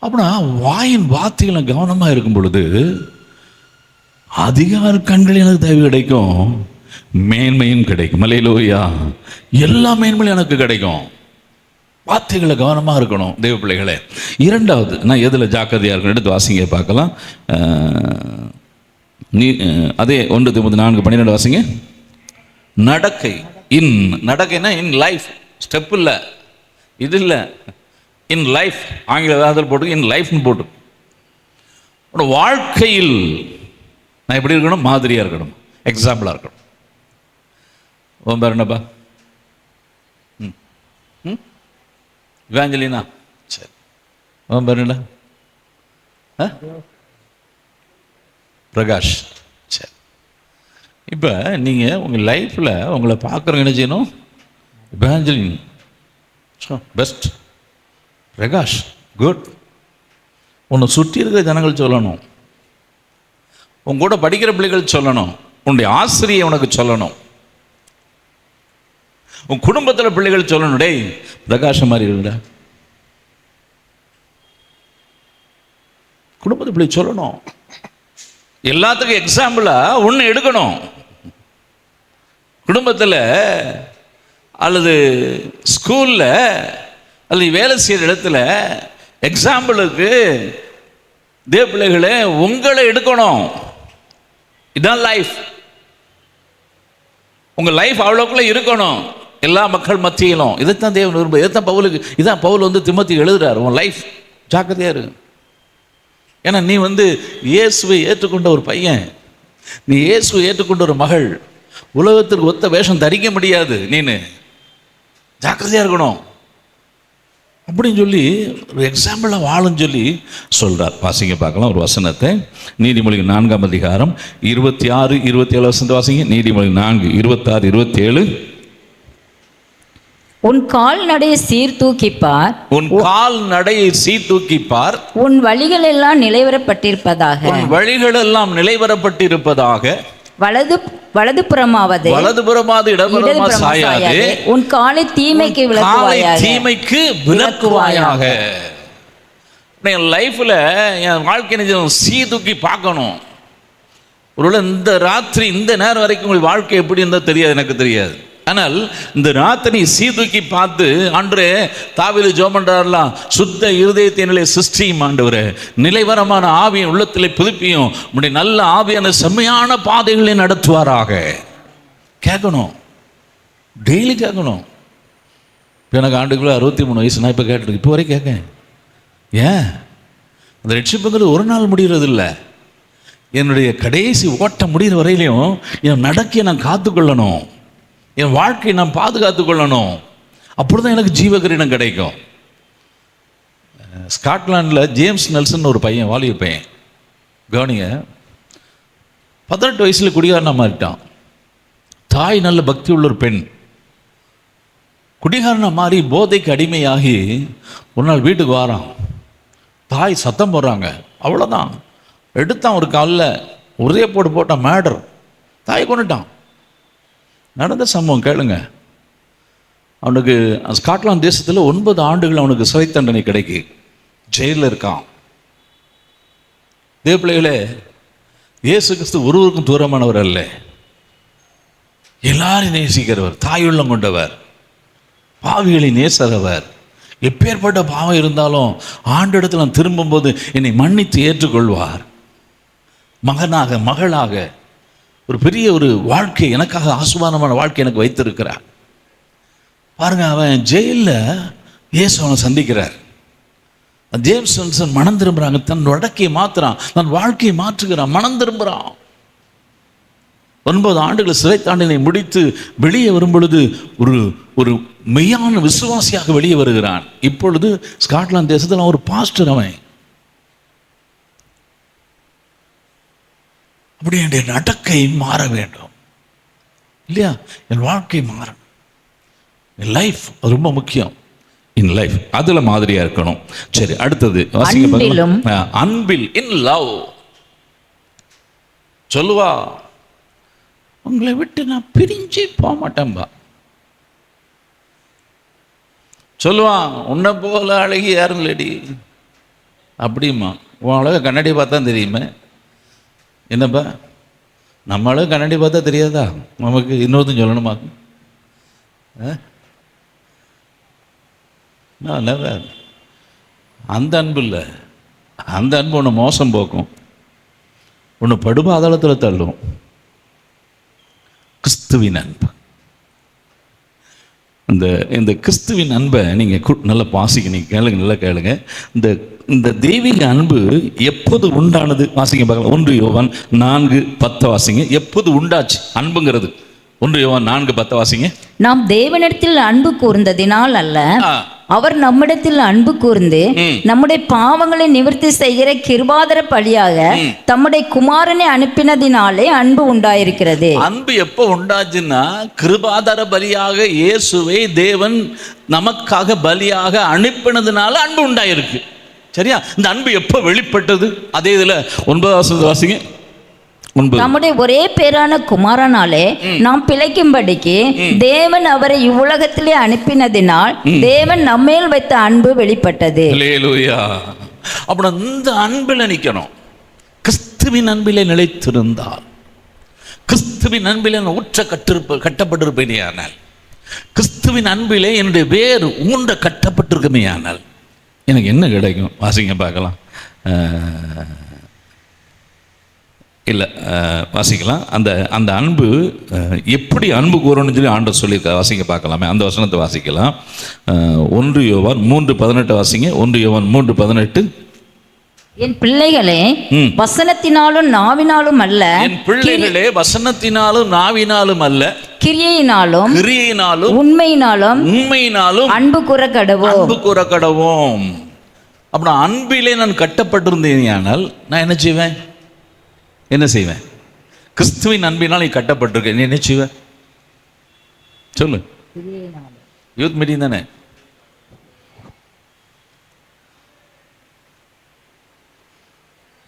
அப்படின்னா வாயின் வார்த்தைகளை கவனமாக இருக்கும் பொழுது அதிகார கண்கள் எனக்கு தயவு கிடைக்கும், மேன்மையும் கிடைக்கும். அல்லேலூயா. எல்லா மேன்மையும் எனக்கு கிடைக்கும். வார்த்தைகளை கவனமாக இருக்கணும் தேவ பிள்ளைகளே. இரண்டாவது, நான் எதில் ஜாக்கிரதையாக இருக்கணும் எடுத்து வாசிங்க பார்க்கலாம். அதே 1 தீமோத்தி 4:12 வாசிங்க. நடக்கை, நடக்கைன்னா இன் லைஃப், ஸ்டெப் இல்லை, இது இல்லை, இன் லைஃப். ஆங்கில வேதத்தில் போட்டு இன் லைஃப்னு போட்டு. வாழ்க்கையில் நான் எப்படி இருக்கணும்? மாதிரியாக இருக்கணும், எக்ஸாம்பிளாக இருக்கணும். உன் பேர் என்னப்பா? இவாஞ்சலினா. சரி, உன் பேர் என்ன? பிரகாஷ். சரி, இப்போ நீங்கள் உங்கள் லைஃப்பில் உங்களை பார்க்குறவங்க என்ன செய்யணும்? Evangeline best, Prakash good. உன்னை சுற்றி இருக்கிற ஜனங்கள் சொல்லணும், உன் கூட படிக்கிற பிள்ளைகள் சொல்லணும், உன்னுடைய ஆசிரியை உனக்கு சொல்லணும், உன் குடும்பத்தில் பிள்ளைகள் சொல்லணும், டேய் பிரகாஷம் மாதிரி இருக்குடா. குடும்பத்து பிள்ளை சொல்லணும். எல்லாத்துக்கும் எக்ஸாம்பிளாக ஒன்று எடுக்கணும். குடும்பத்தில் அல்லது ஸ்கூலில் அல்லது வேலை செய்கிற இடத்துல எக்ஸாம்பிளுக்கு தேவ பிள்ளைகளே, உங்களை எடுக்கணும். இதான் லைஃப். உங்க லைஃப் அவ்வளோக்குள்ள இருக்கணும் எல்லா மக்கள் மத்தியிலும். இதைத்தான் தேவன் விரும்ப. இதைத்தான் பவுலுக்கு, இதான் பவுல் வந்து திமோத்தி எழுதுறாரு, உன் லைஃப் ஜாக்கிரதையா இருக்கு. ஏன்னா நீ வந்து இயேசுவை ஏற்றுக்கொண்ட ஒரு பையன், நீ இயேசுவை ஏற்றுக்கொண்ட ஒரு மகள். உலகத்திற்கு ஒத்த வேஷம் தரிக்க முடியாது, நீனு ஜாக்கிரதையா இருக்கணும் அப்படின்னு சொல்லி ஒரு எக்ஸாம்பிளாக வாழுன்னு சொல்லி சொல்றார். வாசிங்க பார்க்கலாம் ஒரு வசனத்தை. நீதிமொழிகள் 4ஆம் அதிகாரம் 26, 27 வசனத்தை வாசிங்க. நீதிமொழிகள் 4, 26, 27. உன் கால் நடையை சீர்தூக்கிப்பார், உன் கால் நடையை சீர்தூக்கிப்பார், உன் வழிகள் எல்லாம் நிலைவரப்பட்டிருப்பதாக, உன் வழிகள் எல்லாம் நிலைவரப்பட்டிருப்பதாக, வலதுபுறமாவது வலதுபுறமாவது இடதுபுறமா சாயாது, உன் காலை தீமைக்கு தீமைக்கு விலக்குவாயாக. என் லைஃப்ல என் வாழ்க்கை சீர்தூக்கி பார்க்கணும். ஒருவேளை இந்த ராத்திரி இந்த நேரம் வரைக்கும் உங்கள் வாழ்க்கை எப்படி இருந்தால் தெரியாது, எனக்கு தெரியாது. ஆனால் இந்த ராத்திரி சீர்தூக்கி பார்த்து, அன்றே தாவீது ஜெபம் பண்றார்லாம், சுத்த இருதயத்தினிலே சிருஷ்டியும் ஆண்டவரே, நிலைவரமான ஆவியின் உள்ளத்திலே புதுப்பியும், உடைய நல்ல ஆவியான செம்மையான பாதைகளை நடத்துவாராக. கேட்கணும், டெய்லி கேட்கணும். இப்போ எனக்கு ஆண்டுக்குள்ள 63 வயசு, நான் இப்போ கேட்டுருக்கு, இப்போ வரைக்கும் கேட்கேன். ஏன்? அந்த ரட்சிப்புங்கிறது ஒரு நாள் முடிகிறது இல்லை. என்னுடைய கடைசி ஓட்டம் முடிகிற வரையிலையும் என் நடக்கையை நான் காத்துக்கொள்ளணும், என் வாழ்க்கையை நான் பாதுகாத்து கொள்ளணும். அப்படிதான் எனக்கு ஜீவகிரீடம் கிடைக்கும். ஸ்காட்லாண்டில் ஜேம்ஸ் நெல்சன் ஒரு பையன், வாலிப பையன், கவனிங்க, 18 வயசுல குடிகாரனா மாறிட்டான். தாய் நல்ல பக்தி உள்ள ஒரு பெண். குடிகாரனா மாறி போதைக்கு அடிமையாகி ஒரு நாள் வீட்டுக்கு வாரான். தாய் சத்தம் போடுறாங்க, அவ்வளோதான், எடுத்தான் ஒரு காலில் ஒரே போட்டான், மேடர், தாயை கொண்டுட்டான். நடந்த சம்பவம் கேளுங்க. அவனுக்கு ஸ்காட்லாந்து தேசத்தில் 9 ஆண்டுகள் அவனுக்கு சிறை தண்டனை கிடைக்கு, ஜெயிலில் இருக்கான். தேவ பிள்ளைகளே, இயேசு கிறிஸ்து ஒருவருக்கும் தூரமானவர் அல்ல, எல்லாரையும் நேசிக்கிறவர், தாயுள்ளம் கொண்டவர், பாவிகளை நேசரவர். எப்பேற்பட்ட பாவம் இருந்தாலும் ஆண்டிடத்தில் நான் திரும்பும்போது என்னை மன்னித்து ஏற்றுக்கொள்வார். மகனாக மகளாக ஒரு பெரிய ஒரு வாழ்க்கை, எனக்காக ஆசுவானமான வாழ்க்கை எனக்கு வைத்திருக்கிறார். பாருங்க, அவன் ஜெயிலில் இயேசு அவனை சந்திக்கிறார். ஜேம்ஸ் நெல்சன் மனம் திரும்புறாங்க, தன் வடக்கையை மாத்துறான், தன் வாழ்க்கையை மாற்றுகிறான், மனம் திரும்புறான். 9 ஆண்டுகள் சிறை தாண்டினை முடித்து வெளியே வரும் பொழுது ஒரு மெய்யான விசுவாசியாக வெளியே வருகிறான். இப்பொழுது ஸ்காட்லாந்து தேசத்தில் ஒரு பாஸ்டர். அவன் அப்படி என்னுடைய நடக்கை மாற வேண்டும் இல்லையா? என் வாழ்க்கை மாறணும். என் லைஃப் ரொம்ப முக்கியம். இன் லைஃப் அதுல மாதிரியா இருக்கணும். சரி, அடுத்தது அன்பில், இன் லவ். சொல்லுவா, உங்களை விட்டு நான் பிரிஞ்சே போக மாட்டேன்பா. சொல்லுவான், உன்னை போல அழகி யாரும் இல்லடி அப்படிமா. உன் அழக கண்ணாடி பார்த்தா தெரியுமே. என்னப்பா, நம்ம அழகு கண்ணாடி பார்த்தா தெரியாதா நமக்கு? இன்னொருத்தன் சொல்லணுமா? அந்த அன்பு இல்லை. அந்த அன்பு உன்னை மோசம் போக்கும், உன்னை படுபாதாளத்தில் தள்ளும். கிறிஸ்துவின் அன்பு, இந்த கிறிஸ்துவின் அன்பை நீங்கள் நல்லா வாசிக்க, நீங்கள் கேளுங்க, நல்லா கேளுங்க. இந்த தெய்வீக அன்பு எப்போது உண்டானது வாசிங்க பார்க்கலாம். 1 யோவான் 4:10 வாசிங்க. எப்போது உண்டாச்சு அன்புங்கிறது? 1 யோவான் 4:10 வாசிங்க. நாம் தேவனிடத்தில் அன்பு கூர்ந்ததினால் அல்ல, அவர் நம்மிடத்தில் அன்பு கூர்ந்து நம்முடைய பாவங்களை நிவர்த்தி செய்கிற கிருபாதர பலியாக தம்முடைய குமாரனை அனுப்பினதினாலே அன்பு உண்டாயிருக்கிறது. அன்பு எப்போ உண்டாச்சுன்னா, கிருபாதர பலியாக இயேசுவை தேவன் நமக்காக பலியாக அனுப்பினதுனால அன்பு உண்டாயிருக்கு. சரியா? இந்த அன்பு எப்போ வெளிப்பட்டது? அதே இதுல 9 வாசிங்க. நம்முடைய ஒரே பேரான குமாரனாலே நாம் பிழைக்கும்படிக்கு தேவன் அவரை இவ்வுலகத்திலே அனுப்பினதினால் தேவன் நம்மேல் வைத்த அன்பு வெளிப்பட்டது. அல்லேலூயா. அப்ப இந்த அன்பில் நிற்கணும். கிறிஸ்துவின் அன்பிலே நிலைத்திருந்தால், கிறிஸ்துவின் அன்பிலே உற்ற கட்டப்பட்டிருப்பேனே ஆனால், கிறிஸ்துவின் அன்பிலே என்னுடைய வேறு ஊன்ற கட்டப்பட்டிருக்குமே ஆனால் எனக்கு என்ன கிடைக்கும்? வாசிங்க பார்க்கலாம். இல்லை வாசிக்கலாம். அந்த அந்த அன்பு எப்படி அன்பு கூறணும்னு சொல்லி ஆண்டவர் சொல்லியிருக்க வாசிக்க பார்க்கலாமே. அந்த வசனத்தை வாசிக்கலாம். 1 யோவான் 3:18 வாசிங்க. 1 யோவான் 3:18. என் பிள்ளைகளே, வசனத்தினாலும் நாவினாலும் அல்ல, என் பிள்ளைகளே, வசனத்தினாலும் நாவினாலும் அல்ல, கிரியையினாலும் உண்மையினாலும் அன்பு கூற கடவோம். அப்படின்னா அன்பிலே நான் கட்டப்பட்டிருந்தேனால் நான் என்ன செய்வேன்? கிறிஸ்துவின் அன்பினால் நீ கட்டப்பட்டிருக்க, நீ என்ன செய்வேன்? சொல்லு. யூத் மீட்டிங் தானே?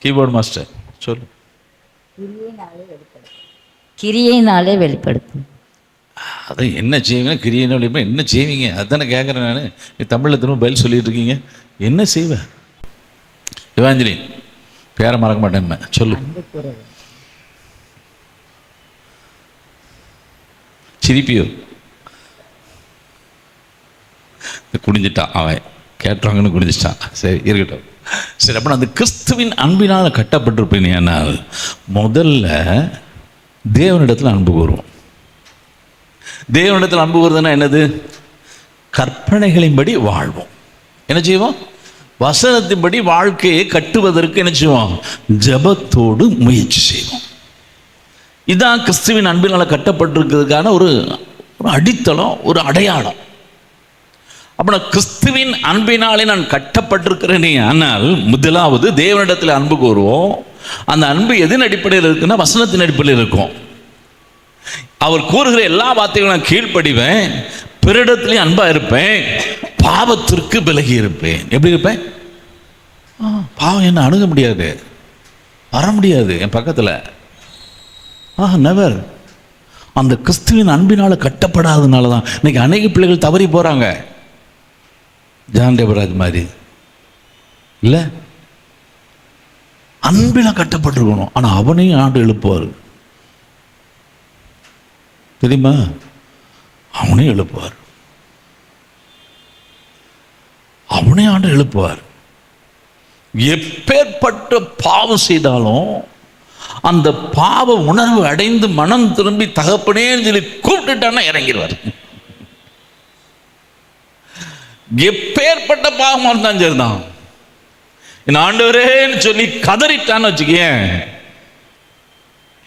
கீபோர்ட் மாஸ்டர் சொல்லு. கிரியையினாலே வெளிப்படுத்தும். அதை என்ன செய்வீங்க? கிரியையினாலே என்ன செய்வீங்க? அதானே கேட்குறேன் நான். நீ தமிழில் திரும்ப பதில் சொல்லிட்டு இருக்கீங்க. என்ன செய்வேன்? இவாஞ்சலி பேரை மறக்க மாட்டேன், சொல்லு. சிரிப்பியோ? குடிஞ்சிட்டான் அவன், கேட்டுறாங்கன்னு குடிஞ்சிட்டான். சரி இருக்கட்டும். சரி, அப்போ அந்த கிறிஸ்துவின் அன்பினால் கட்டப்பட்டிருப்பேன். முதல்ல தேவனிடத்தில் அன்பு கூறுவோம். தேவனிடத்தில் அன்பு கூறுறதுன்னா என்னது? கற்பனைகளின்படி வாழ்வோம். என்ன செய்வோம்? வசனத்தின்படி வாழ்க்கையை கட்டுவதற்கு என்ன செய்வோம்? ஜபத்தோடு முயற்சி செய்வோம். இதான் கிறிஸ்துவின் அன்பினால் கட்டப்பட்டிருக்கிறதுக்கான ஒரு அடித்தளம், ஒரு அடையாளம். அப்போ நான் கிறிஸ்துவின் அன்பினாலே நான் கட்டப்பட்டிருக்கிறேனே. ஆனால் முதலாவது தேவனிடத்தில் அன்பு கூறுவோம். அந்த அன்பு எதன் அடிப்படையில் இருக்குன்னா வசனத்தின் அடிப்படையில் இருக்கும். அவர் கூறுகிற எல்லா வார்த்தைகளும் நான் கீழ்ப்படிவேன், பிறரிடத்திலே அன்பா இருப்பேன், பாவத்திற்கு விலகி இருப்பேன். எப்படி இருப்பேன்? பாவம் என்ன அணுக முடியாது, வர முடியாது என் பக்கத்தில். நெவர். அந்த கிறிஸ்துவின் அன்பினால் கட்டப்படாததுனால தான் இன்னைக்கு அநேக பிள்ளைகள் தவறி போகிறாங்க. ஜான் டேபராஜ் மாதிரி இல்லை, அன்பில் கட்டப்பட்டிருக்கணும். ஆனால் அவனையும் ஆண்டு எழுப்புவார் தெரியுமா? அவனையும் எழுப்புவார், அவனே ஆண்டு எழுப்புவார். எப்பேற்பட்ட பாவம் செய்தாலும் அந்த பாவ உணர்வு அடைந்து மனம் திரும்பி தகப்பனேன்னு சொல்லி கூப்பிட்டுட்டான்னா இறங்கிடுவார். எப்பேற்பட்ட பாவமா இருந்தாலும் சரிதான், என் ஆண்டவரேன்னு சொல்லி கதறிட்டான்னு வச்சுக்கேன்,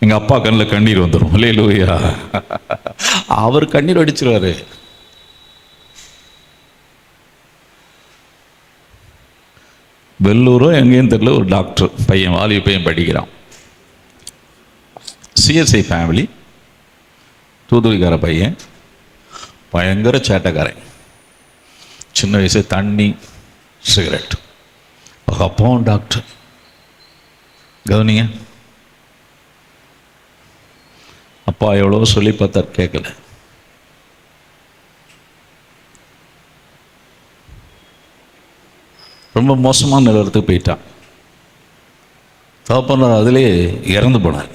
எங்க அப்பா கண்ணில் கண்ணீர் வந்துடும். அல்லேலூயா. அவர் கண்ணீர் அடிச்சிருவாரு. வெள்ளூரோ எங்கேயும் தெரியல, ஒரு டாக்டர் பையன், வாலிப பையன் படிக்கிறான். சிஎஸ்ஐ ஃபேமிலி, தூத்துக்குடிக்கார பையன், பயங்கர சேட்டைக்காரன். சின்ன வயசு தண்ணி, சிகரெட். அப்பாவும் டாக்டர். கவனிங்க, அப்பா எவ்வளோ சொல்லி பார்த்தார், கேட்கல. ரொம்ப மோசமான நிலவரத்துக்கு போயிட்டான். தகப்பனார் அதிலே இறந்து போனார்.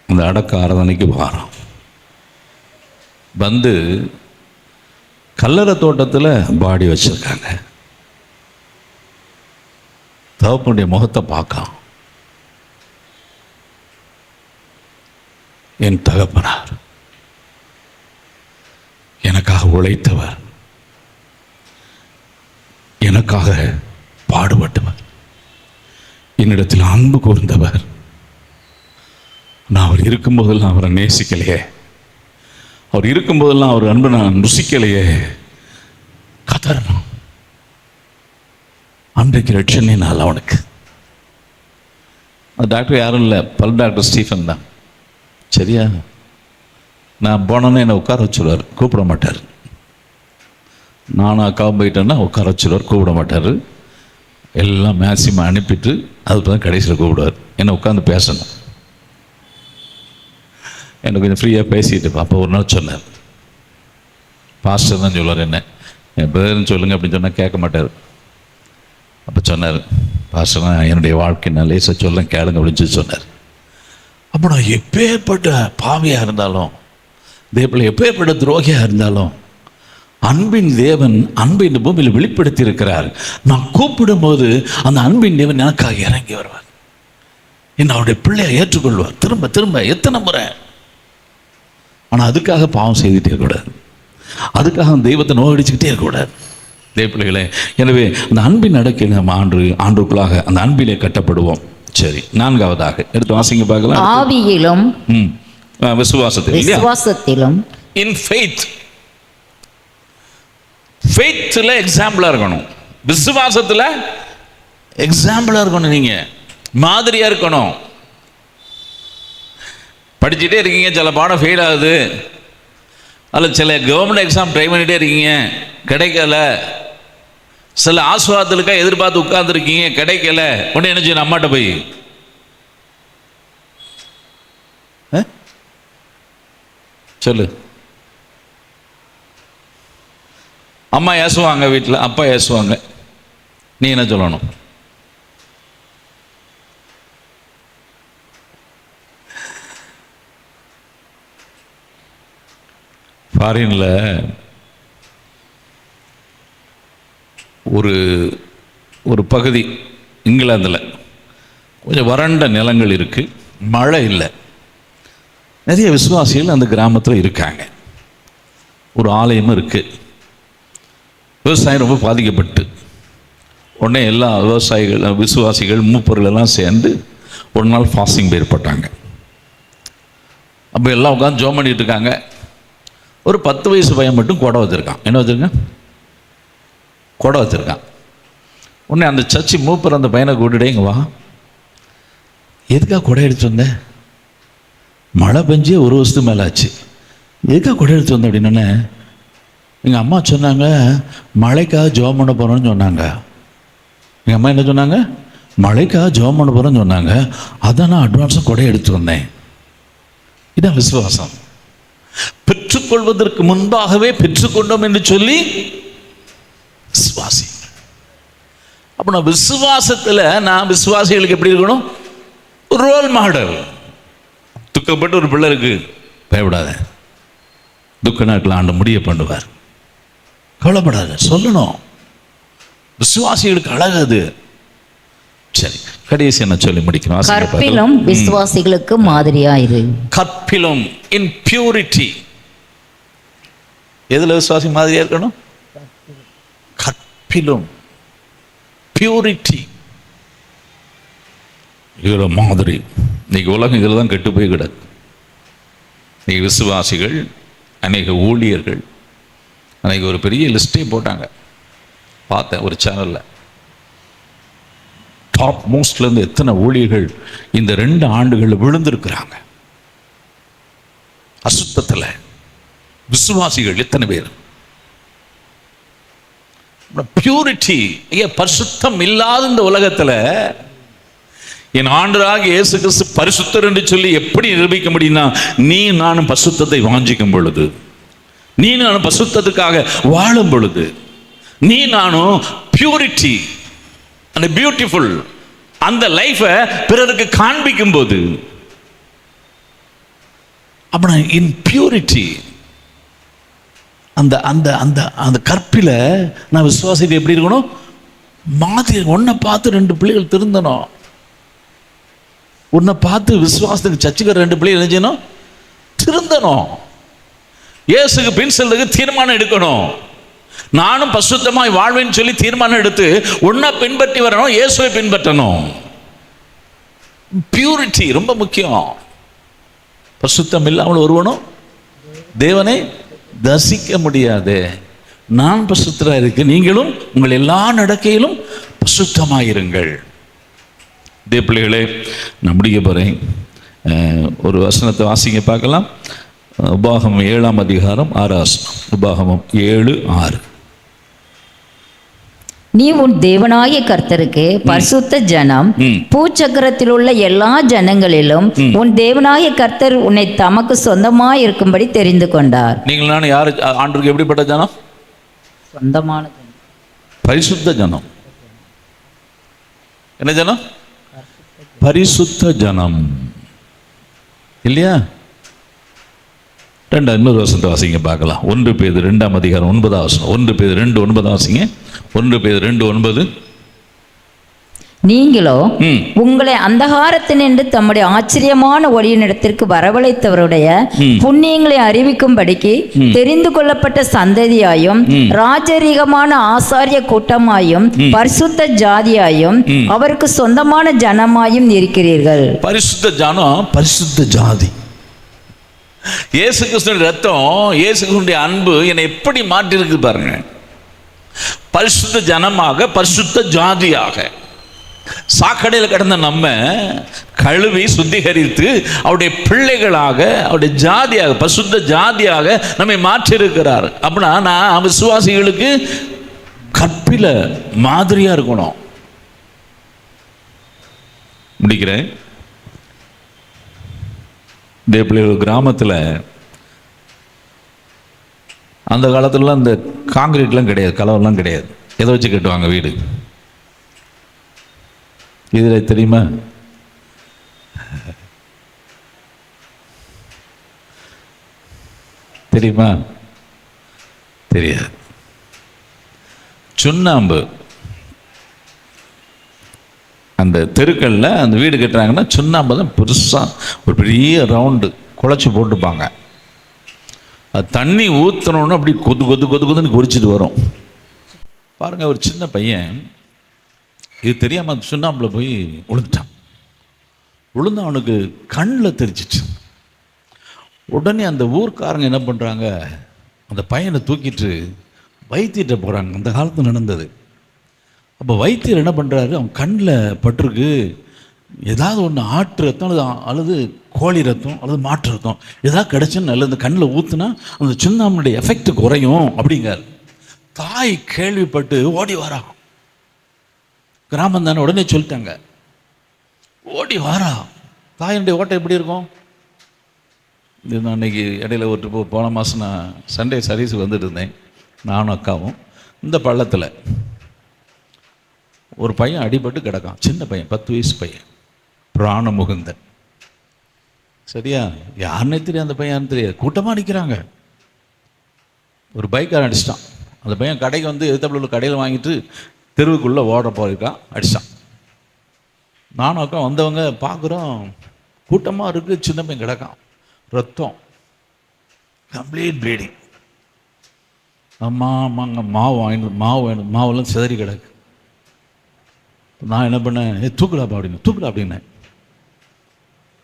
இந்த அடக்க ஆராதனைக்கு வாரம் வந்து கல்லறை தோட்டத்தில் பாடி வச்சிருக்காங்க. தகப்பனுடைய முகத்தை பார்க்கலாம். என் தகப்பனார் எனக்காக உழைத்தவர், எனக்காக பாடுபட்டவர், என்னிடத்தில் அன்பு கூர்ந்தவர். நான் அவர் இருக்கும்போதெல்லாம் அவரை நேசிக்கலையே, அவர் இருக்கும்போதெல்லாம் அவர் அன்பு நான் ருசிக்கலையே. கதறணும். அன்றைக்கு ரட்சணே நாள் அவனுக்கு. டாக்டர் யாரும் இல்லை, பல் டாக்டர் ஸ்டீஃபன் தான். சரியா? நான் போனோன்னே என்னை உட்கார வச்சுருவார், கூப்பிட மாட்டார். நானும் அக்காவும் போயிட்டேன்னா உட்கார வச்சுருவார், கூப்பிட மாட்டார். எல்லாம் மேக்சிமம் அனுப்பிட்டு அதுக்கு தான் கடைசியில் கூப்பிடுவார். என்னை உட்காந்து பேசணும், என்னை கொஞ்சம் ஃப்ரீயாக பேசிட்டு. அப்போ ஒரு நாள் சொன்னார், பாஸ்டர் தான் சொல்லுவார், என்ன என் பேருன்னு சொல்லுங்கள் அப்படின்னு சொன்னால் கேட்க மாட்டார். அப்போ சொன்னார், பாஸ்டர் தான் என்னுடைய வாழ்க்கை நான் லேசாக சொல்ல கேளுங்க அப்படின்னு சொல்லி சொன்னார். அப்போ நான் எப்பேற்பட்ட பாவியாக இருந்தாலும், தேவப்பிள்ளை எப்பேற்பட்ட துரோகியாக இருந்தாலும் அன்பின் தேவன் அன்பை இந்த பூமியில் வெளிப்படுத்தி இருக்கிறார். நான் கூப்பிடும் போது அந்த அன்பின் தேவன் எனக்காக இறங்கி வருவார், என்ன அவருடைய பிள்ளையை ஏற்றுக்கொள்வார். திரும்ப திரும்ப எத்தனை முறை. ஆனால் அதுக்காக பாவம் செய்துட்டே இருக்கக்கூடாது, அதுக்காக தெய்வத்தை நோயடிச்சுக்கிட்டே இருக்கக்கூடாது தேவ பிள்ளைகளே. எனவே அந்த அன்பின் நடக்கையில் நம்ம ஆண்டுக்குள்ளாக அந்த அன்பிலே கட்டப்படுவோம். சரி, நான்காவதாக எடுத்து வாசிங்க பார்க்கலாம். ஆவியிலும் விசுவாசத்திலும் இன் ஃபெய்த். ஃபெய்த்ல எக்ஸாம்பிளா இருக்கணும், விசுவாசத்துல எக்ஸாம்பிளா இருக்கணும், நீங்க மாதிரியா இருக்கணும். படிச்சுட்டே இருக்கீங்க, சில பாடம் ஃபெயில் ஆகுது, அதில் சில கவர்மெண்ட் எக்ஸாம் ட்ரை பண்ணிட்டே இருக்கீங்க, கிடைக்கல. சில ஆஸ்வாதத்துக்காக எதிர்பார்த்து உட்கார்ந்துருக்கீங்க, கிடைக்கல. உடனே என்ன செய்யணும்? அம்மாட்ட போய் சொல்லு. அம்மா ஏசுவாங்க, வீட்டில் அப்பா ஏசுவாங்க, நீ என்ன சொல்லணும்? ஃபாரின்ல ஒரு பகுதி இங்கிலாந்தில் கொஞ்சம் வறண்ட நிலங்கள் இருக்குது, மழை இல்லை. நிறைய விசுவாசிகள் அந்த கிராமத்தில் இருக்காங்க, ஒரு ஆலயமும் இருக்குது. விவசாயம் ரொம்ப பாதிக்கப்பட்டு உடனே எல்லா விசுவாசிகள் மூப்பர்கள் எல்லாம் சேர்ந்து ஒரு நாள் ஃபாஸ்டிங் ஏற்பட்டாங்க. அப்போ எல்லாம் உட்காந்து ஜோம் பண்ணிட்டு இருக்காங்க. ஒரு 10 வயசு பையன் மட்டும் கொடை வச்சுருக்கான். என்ன வச்சுருக்கான்? கொடை வச்சுருக்கான். உடனே அந்த சர்ச்சி மூப்பர் அந்த பையனை கூட்டிட்டே, இங்கே வா, எதுக்காக கொடை எடுத்து வந்தேன்? மழை பெஞ்சே 1 வருஷத்துக்கு மேலே ஆச்சு, எதுக்காக கொடை எடுத்து வந்தேன் அப்படின்னே, எங்கள் அம்மா சொன்னாங்க மழைக்காக ஜெபம் பண்ண போகிறோன்னு சொன்னாங்க. எங்கள் அம்மா என்ன சொன்னாங்க? மழைக்காக ஜெபம் பண்ண போகிறோன்னு சொன்னாங்க, அதான் நான் அட்வான்ஸாக கொடை எடுத்து வந்தேன். இதான் விசுவாசம். பெற்றுக்கொள்வதற்கு முன்பாகவே பெற்றுக்கொண்டோம் என்று சொல்லி விசுவாசி. அப்போ நான் விசுவாசத்தில் நான் விசுவாசிகளுக்கு எப்படி இருக்கணும்? ஒரு ரோல் மாடல். துக்கப்பட்டு ஒரு பிள்ளை இருக்கு, பயப்படாத, துக்க நாட்கள் ஆண்டு முடிய பண்ணுவார், கவலைப்படாத சொல்லணும். விசுவாசிகளுக்கு அழகாது. சரி, கடைசி என்ன சொல்லி முடிக்கணும்? கற்பிலும் விசுவாசிகளுக்கு மாதிரியாயிரு. கற்பிலும் இன் பியூரிட்டி. எதுல விசுவாசி மாதிரியா இருக்கணும்? கற்பிலும் பியூரிட்டி. இதுல மாதிரி. இன்னைக்கு உலகம் இதில் தான் கெட்டு போய் கிடக்கு. இன்னைக்கு விசுவாசிகள், அநேக ஊழியர்கள், அன்னைக்கு ஒரு பெரிய லிஸ்டே போட்டாங்க, பார்த்தேன் ஒரு சேனல்ல. டாப் மோஸ்ட்லேருந்து எத்தனை ஊழியர்கள் இந்த 2 ஆண்டுகளில் விழுந்திருக்கிறாங்க அசுத்தத்தில். விசுவாசிகள் எத்தனை பேர்? பியூரிட்டி. பரிசுத்தம் இல்லாத இந்த உலகத்தில் என் ஆண்டவராகிய இயேசு கிறிஸ்து பரிசுத்தர் என்று சொல்லி எப்படி நிரூபிக்க முடியும்னா, நீ நானும் பரிசுத்தத்தை வாஞ்சிக்கும் பொழுது, நீ நானும் பரிசுத்தத்துக்காக வாழும் பொழுது, நீ நானும் பியூரிட்டி அந்த பியூட்டிஃபுல் அந்த லைஃபை பிறருக்கு காண்பிக்கும் போது, அப்ப இன் பியூரிட்டி அந்த அந்த அந்த அந்த கற்பில நான் விசுவாசிட்டு எப்படி இருக்கணும்? மாதிரி. ஒன்றை பார்த்து 2 பிள்ளைகள் திருந்தணும். உன்னை பார்த்து விசுவாசத்துக்கு சர்ச்சுக்கு 2 பிள்ளைகள் என்ன செய்யணும்? திருந்தணும். இயேசுக்கு பின் செல்றதுக்கு தீர்மானம் எடுக்கணும். நானும் பரிசுத்தமாய் வாழ்வேன்னு சொல்லி தீர்மானம் எடுத்து உன்னை பின்பற்றி வரணும், இயேசுவை பின்பற்றணும். பியூரிட்டி ரொம்ப முக்கியம். பரிசுத்தம் இல்லாமல் ஒருவனும் தேவனை தரிசிக்க முடியாது. நான் பரிசுத்தராக இருக்கு, நீங்களும் உங்கள் எல்லா நடக்கையிலும் பரிசுத்தமாயிருங்கள். இதே பிள்ளைகளே, நான் முடிக்க போகிறேன். ஒரு வசனத்தை வாசிங்க பார்க்கலாம். உபாகமம் 7ஆம் அதிகாரம் 6. உபாகமம் 7:6. நீ உன் தேவனாய கர்த்தருக்கு பரிசுத்த ஜனம், பூச்சக்கரத்தில் உள்ள எல்லா ஜனங்களிலும் உன் தேவனாய கர்த்தர் உன்னை தமக்கு சொந்தமாய் இருக்கும்படி தெரிந்து கொண்டார். நீங்கள் நான் யாரு? ஆண்டவருக்கு எப்படிப்பட்ட ஜனம்? சொந்தமான ஜனம், பரிசுத்த ஜனம். என்ன ஜனம்? பரிசுத்த ஜனம் இல்லையா? இன்னொரு வசனத்தை வாசிங்க பார்க்கலாம். 1 பேதுரு 2 அதிகாரம் 9 1 பேதுரு 2:9 வாசிங்க. 1 பேதுரு 2:9. நீங்களோ உங்களை அந்தகாரத்தினின்று தம்முடைய ஆச்சரியமான ஒளியினிடத்திற்கு வரவழைத்தவருடைய புண்ணியங்களை அறிவிக்கும்படிக்கு தெரிந்து கொள்ளப்பட்ட சந்ததியாயும் ராஜரீகமான ஆசாரிய கூட்டமாயும் பரிசுத்த ஜாதியாயும் அவருக்கு சொந்தமான ஜனமாயும் இருக்கிறீர்கள். பரிசுத்த ஜனம், பரிசுத்த ஜாதி. இயேசு கிறிஸ்துவின் ரத்தம், இயேசு கிறிஸ்துவின் அன்பு என்னை எப்படி மாற்றி இருக்கு பாருங்க. பரிசுத்த ஜனமாக, பரிசுத்த ஜாதியாக, சாக்கடையில் கிடந்த நம்ம கழுவி சுத்திகரித்து அவருடைய பிள்ளைகளாக, அவருடைய ஜாதியாக, பரிசுத்த ஜாதியாக நம்மை மாற்றியிருக்கிறார். அப்படின்னா நான் விசுவாசிகளுக்கு கற்பில மாதிரியா இருக்கணும். முடிக்கிறேன். தேவப்பிள்ளைகள் கிராமத்தில் அந்த காலத்துலலாம் இந்த காங்கிரீட்லாம் கிடையாது, கலவெல்லாம் கிடையாது. எதை வச்சு கட்டுவாங்க வீடு? இதில் தெரியுமா? தெரியுமா? தெரியாது. சுண்ணாம்பு. அந்த தெருக்களில் அந்த வீடு கட்டுறாங்கன்னா சுண்ணாம்பு தான் பெருசாக ஒரு பெரிய ரவுண்டு குழச்சி போட்டுப்பாங்க. அது தண்ணி ஊற்றணுன்னு அப்படி கொது கொது கொது கொதுன்னு குறிச்சிட்டு வரும் பாருங்கள். ஒரு சின்ன பையன் இது தெரியாமல் சுண்ணாம்பில் போய் விழுந்துட்டான். விழுந்து அவனுக்கு கண்ணில் தெரிச்சிச்சு. உடனே அந்த ஊர்க்காரங்க என்ன பண்ணுறாங்க, அந்த பையனை தூக்கிட்டு வைத்தியத்தை போகிறாங்க. அந்த காலத்தில் நடந்தது. அப்போ வைத்தியர் என்ன பண்ணுறாரு, அவன் கண்ணில் பட்டிருக்கு, ஏதாவது ஒன்று ஆட்டு ரத்தம் அல்லது கோழி ரத்தம் அல்லது மாட்டு ரத்தம் ஏதாவது கிடச்சுன்னு நல்ல இந்த கண்ணில் ஊற்றுனா அந்த சுண்ணாம்புடைய எஃபெக்ட் குறையும் அப்படிங்கார். தாய் கேள்விப்பட்டு ஓடி வரா. கிராமம் தானே, உடனே சொல்லிட்டாங்க. ஓடி வாரா. தாயினுடைய ஓட்டம் எப்படி இருக்கும்? இது நான் அன்றைக்கி இடையில ஒரு போன மாதம் நான் சண்டே சர்வீஸுக்கு வந்துட்டு இருந்தேன், நானும் அக்காவும். இந்த பள்ளத்தில் ஒரு பையன் அடிபட்டு கிடக்கான். சின்ன பையன், 10 வயசு பையன், பிராணமுகுந்தன். சரியா? யாருன்னே தெரியாது, அந்த பையன் தெரியாது. கூட்டமாக நிற்கிறாங்க. ஒரு பைக்காரன் அடிச்சிட்டான். அந்த பையன் கடைக்கு வந்து எதிர்த்தாப்புல உள்ள கடையில் வாங்கிட்டு தெருவுக்குள்ளே ஓட போயிருக்கான், அடித்தான். நானும் அக்கா வந்தவங்க பார்க்குறோம், கூட்டமாக இருக்குது. சின்ன பையன் கிடக்கான், ரத்தம், கம்ப்ளீட் ப்ளீடிங். அம்மாங்க மாவு வேணும், மாவெல்லாம் சிதறி கிடக்கு. நான் என்ன பண்ணேன், தூக்கலாப்பா அப்படின்னேன்.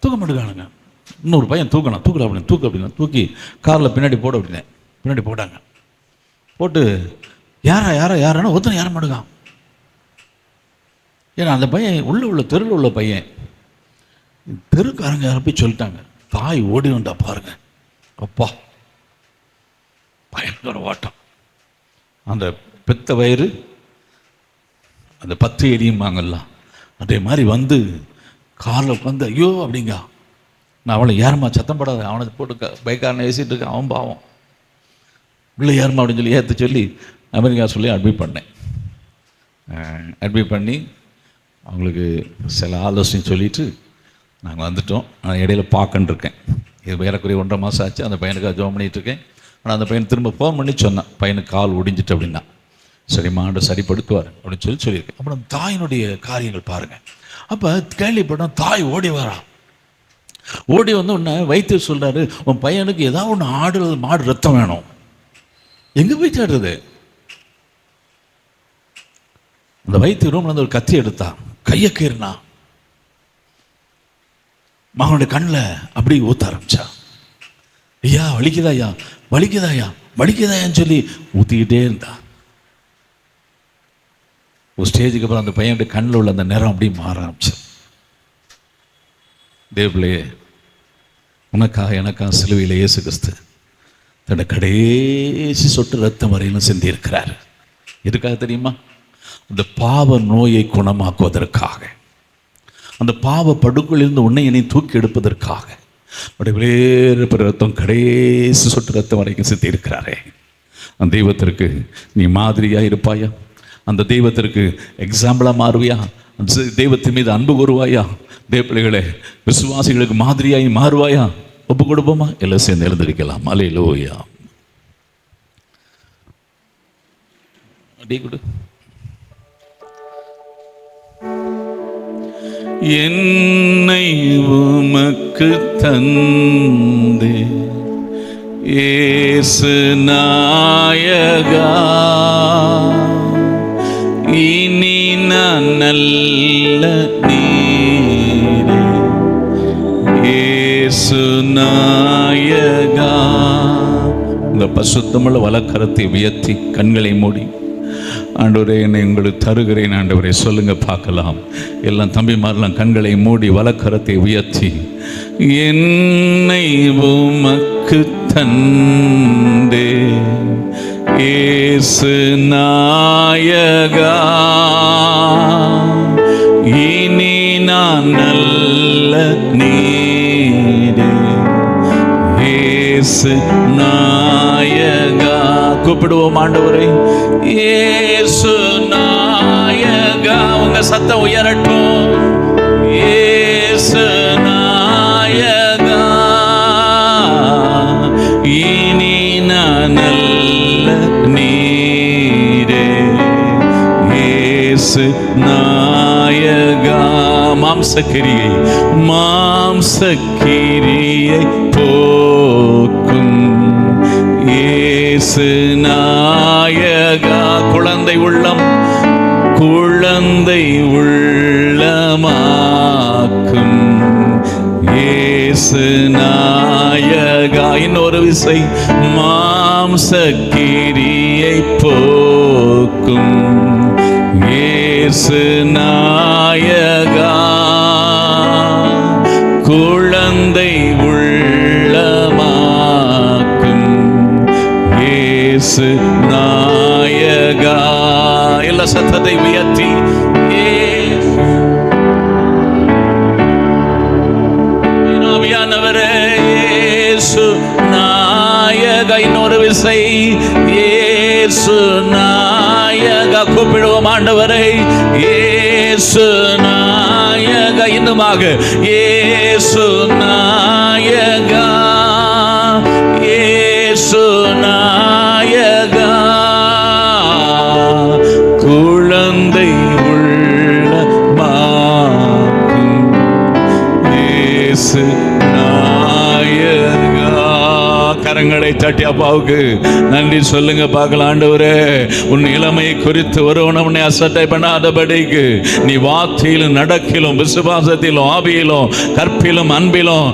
தூக்க மாட்டேங்கானுங்க. இன்னொரு பையன் தூக்கணும், தூக்கல அப்படின்னா தூக்கி காரில் பின்னாடி போட அப்படின்னேன். பின்னாடி போட்டாங்க. போட்டு யாரானா ஒருத்தனை யார மாட்டேங்கான். ஏன்னா அந்த பையன் உள்ள தெருவில் உள்ள பையன். தெருக்காரங்க யாரை போய் சொல்லிட்டாங்க. தாய் ஓடி வந்தா பாருங்க. அப்பா பயங்கர ஓட்டம். அந்த பெத்த வயிறு, அந்த 10 எரியுமாங்கல்லாம் அதே மாதிரி வந்து காரில் உட்காந்து ஐயோ அப்படிங்க. நான் அவளை ஏறமா சத்தம் படாத, அவனை போட்டு பைக்காரனை ஏசிட்டு இருக்கான். அவன் பாவம் உள்ளே ஏறமா அப்படின்னு சொல்லி ஏற்ற சொல்லி அமெரிக்கா சொல்லி அட்மிட் பண்ணேன். அட்மிட் பண்ணி அவங்களுக்கு சில ஆலோசனை சொல்லிவிட்டு நாங்கள் வந்துட்டோம். நான் இடையில பார்க்கன்னு இருக்கேன். இது ஏறக்குறைய 1.5 மாதம் ஆச்சு. அந்த பையனுக்காக ஜோம் பண்ணிகிட்ருக்கேன். ஆனால் அந்த பையன் திரும்ப ஃபோன் பண்ணி சொன்னான், பையனுக்கு கால் ஒடிஞ்சிட்டு அப்படின்னா. சரிம்மா, ஆண்டு சரிப்படுத்துவார் அப்படின்னு சொல்லியிருக்கேன். அப்புறம் தாயினுடைய காரியங்கள் பாருங்கள். அப்போ கேள்விப்பட்டோம், தாய் ஓடி வரா. ஓடி வந்து உன்னை வைத்தியர் சொல்கிறாரு, உன் பையனுக்கு ஏதாவது ஒன்று ஆடு மாடு ரத்தம் வேணும். எங்கே போய் தேடுறது? அந்த வைத்திய ரூம்ல இருந்து ஒரு கத்தி எடுத்தா, கையை கீறினா, மகனுடைய கண்ணில் அப்படி ஊற்ற ஆரம்பிச்சா. ஐயா வலிக்குதாயா, வலிக்குதாயான்னு சொல்லி ஊற்றிக்கிட்டே இருந்தா. ஒரு ஸ்டேஜுக்கு அப்புறம் அந்த பையனுடைய கண்ணில் உள்ள அந்த நிறம் அப்படி மாற ஆரம்பிச்சு. தேவப்பிள்ளையே, உனக்காக எனக்காக சிலுவையில் இயேசு கிறிஸ்து தன்னை கடைசி சொட்டு ரத்தம் வரையிலும் சிந்தியிருக்கிறார். எதுக்காக தெரியுமா? அந்த பாவ நோயை குணமாக்குவதற்காக, அந்த பாவ படுக்குள்ளிருந்து உன்னை என்னை தூக்கி எடுப்பதற்காக அவருடைய வேறு ரத்தம் கடைசி சொட்டு ரத்தம் வரைக்கும் சிந்தியிருக்கிறாரே. அந்த தெய்வத்திற்கு நீ மாதிரியாக இருப்பாயா? அந்த தெய்வத்திற்கு எக்ஸாம்பிளாக மாறுவியா? அந்த தெய்வத்தின் மீது அன்பு கூறுவாயா? தேவப்பிள்ளைகளே, விசுவாசிகளுக்கு மாதிரியாய் மாறுவாயா? ஒப்பு கொடுப்போமா? எல்லாம் சேர்ந்து எழுந்திருக்கலாம். அல்லேலூயா. அடி கொடு. என்னை உமக்கு தந்தே இயேசு நாயகா, இனி நான் நல்ல நீரே இயேசு நாயகா. உங்க பசுத்தமுள்ள வலக்கரத்தை உயர்த்தி கண்களை மூடி, ஆண்டவரே என்னை உங்களுக்கு தருகிறேன் ஆண்டவரே சொல்லுங்க பார்க்கலாம். எல்லாம் தம்பிமாரெல்லாம் கண்களை மூடி வலக்கரத்தை உயர்த்தி, என்னை உமக்கு தந்தே இயேசு நாயகா, இனி நான் நல்ல நீரே இயேசு நாயகா. கூப்பிடுவோம் ஆண்டவரை, இயேசு நாயகா. உங்க சத்தம் உயரட்டும். இயேசு நாயகா, இனி நான் நல்ல நீரே இயேசு நாயகா. மாம்சக்கிரியை போக்கும் இயேசு நாயகா. குழந்தை உள்ளமாக்கும் இயேசு நாயகா. இன்னொரு விசை, மாம்சக்கிரியை போக்கும் இயேசு நாயகா. குழந்தை உள்ளமாக்கும் இயேசு நாயகா. எல்லா சத்தத்தை உயர்த்தி, ஆவியானவரே இயேசு நாயகா. இன்னொரு விசை, இயேசு நாயகா. கூப்பிடுவோம் ஆண்டவரை, இயேசு நாயகா. இன்னுமாக, இயேசு நாயகா, இயேசு நாயகா. குழந்தை உள்ளமாக்கும் இயேசு நாயகா. கரங்களை தட்டி அப்பாவுக்கு நன்றி சொல்லுங்க பார்க்கலாம். ஆண்டவரே, உன் இளமையை குறித்து ஒருவனும் உன்னை அசட்டை பண்ணாதபடிக்கு நீ வார்த்தையிலும் நடக்கிலும் விசுவாசத்திலும் ஆவியிலும் கற்பிலும் அன்பிலும்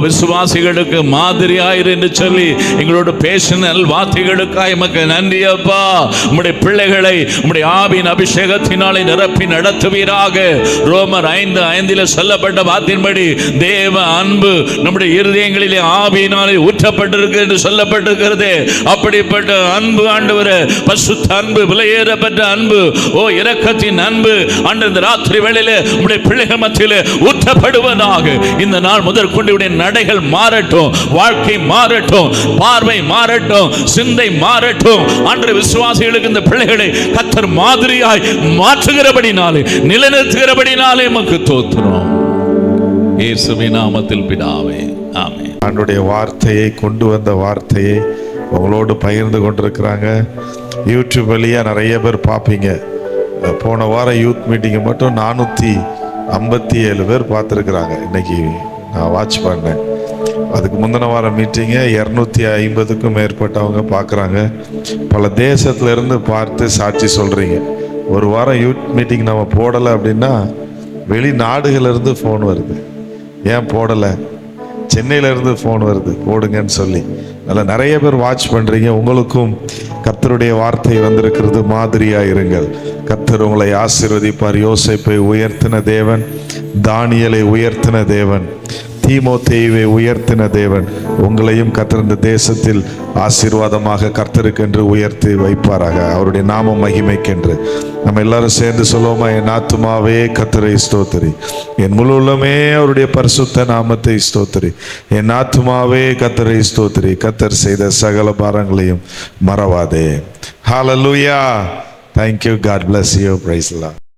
விசுவாசிகளுக்கு மாதிரியாயிரு என்று சொல்லி எங்களோட பேசினல் வார்த்தைகளுக்காக எமக்கு நன்றி அப்பா. உம்முடைய பிள்ளைகளை உம்முடைய ஆவியின் அபிஷேகத்தினாலே நிரப்பி நடத்துவீராக. ரோமர் 5:5 சொல்லப்பட்ட வார்த்தையின்படி தேவ அன்பு நம்முடைய இருதயங்களிலே ஆவியினாலே ஊற்றப்பட்டிருக்கு என்று சொல்லப்பட்டிருக்கிறது. அப்படிப்பட்ட அன்பு ஆண்டவரே, பரிசுத்த அன்பு, விலையேறப்பட்ட அன்பு, இரக்கத்தின் அன்பு ஆண்டவரே, இந்த ராத்திரி வேளையிலே உம்முடைய பிள்ளைகள் மத்தியிலே ஊற்றப்படுவதாக. இந்த நாள் முதற்கொண்டு உடைய நடைகள் மாறட்டும், வாழ்க்கை மாறட்டும், பார்வை மாறட்டும், சிந்தை மாறட்டும். ஆண்டவரே, விசுவாசிகளுக்கு இந்த பிள்ளைகளை கர்த்தர் மாதிரியாய் மாற்றுகிறபடினாலே, நிலைநிறுத்துகிறபடினாலே உமக்கு ஸ்தோத்திரம். இயேசுவின் நாமத்தில் பிதாவே, ஆமென். ஆண்டவருடைய வார்த்தையை கொண்டு வந்த வார்த்தையை உங்களோடு பகிர்ந்து கொண்டிருக்கிறாங்க. யூடியூப் வழியாக நிறைய பேர் பார்ப்பீங்க. போன வாரம் யூத் மீட்டிங்கை மட்டும் 457 பேர் பார்த்துருக்குறாங்க. இன்னைக்கு நான் வாட்ச் பண்ணேன். அதுக்கு முந்தின வாரம் மீட்டிங்கை 250க்கும் மேற்பட்டவங்க பார்க்குறாங்க. பல தேசத்துலேருந்து பார்த்து சாட்சி சொல்கிறீங்க. ஒரு வாரம் யூத் மீட்டிங் நம்ம போடலை அப்படின்னா வெளிநாடுகளிலிருந்து ஃபோன் வருது, ஏன் போடலை, சென்னையிலேருந்து ஃபோன் வருது, போடுங்கன்னு சொல்லி. அதில் நிறைய பேர் வாட்ச் பண்ணுறீங்க. உங்களுக்கும் கர்த்தருடைய வார்த்தை வந்திருக்கிறது. மாதிரியாக இருங்கள். கர்த்தர் உங்களை ஆசீர்வதிப்பார். யோசேப்பை உயர்த்தின தேவன், தானியேலை உயர்த்தின தேவன், தீமோத்தேயுவை உயர்த்தின தேவன் உங்களையும் கர்த்தர் இந்த தேசத்தில் ஆசீர்வாதமாக கர்த்தருக்கென்று உயர்த்தி வைப்பாராக. அவருடைய நாம மகிமைக்கென்று நம்ம எல்லாரும் சேர்ந்து சொல்லுவோமா? என் ஆத்துமாவே கர்த்தரை ஸ்தோத்திரி, என் முழு உள்ளமே அவருடைய பரிசுத்த நாமத்தை ஸ்தோத்திரி. என் ஆத்துமாவே கர்த்தரை ஸ்தோத்திரி, கர்த்தர் செய்த சகல பாரங்களையும் மறவாதே. ஹல்லேலூயா. Thank you. God bless you. Praise the Lord.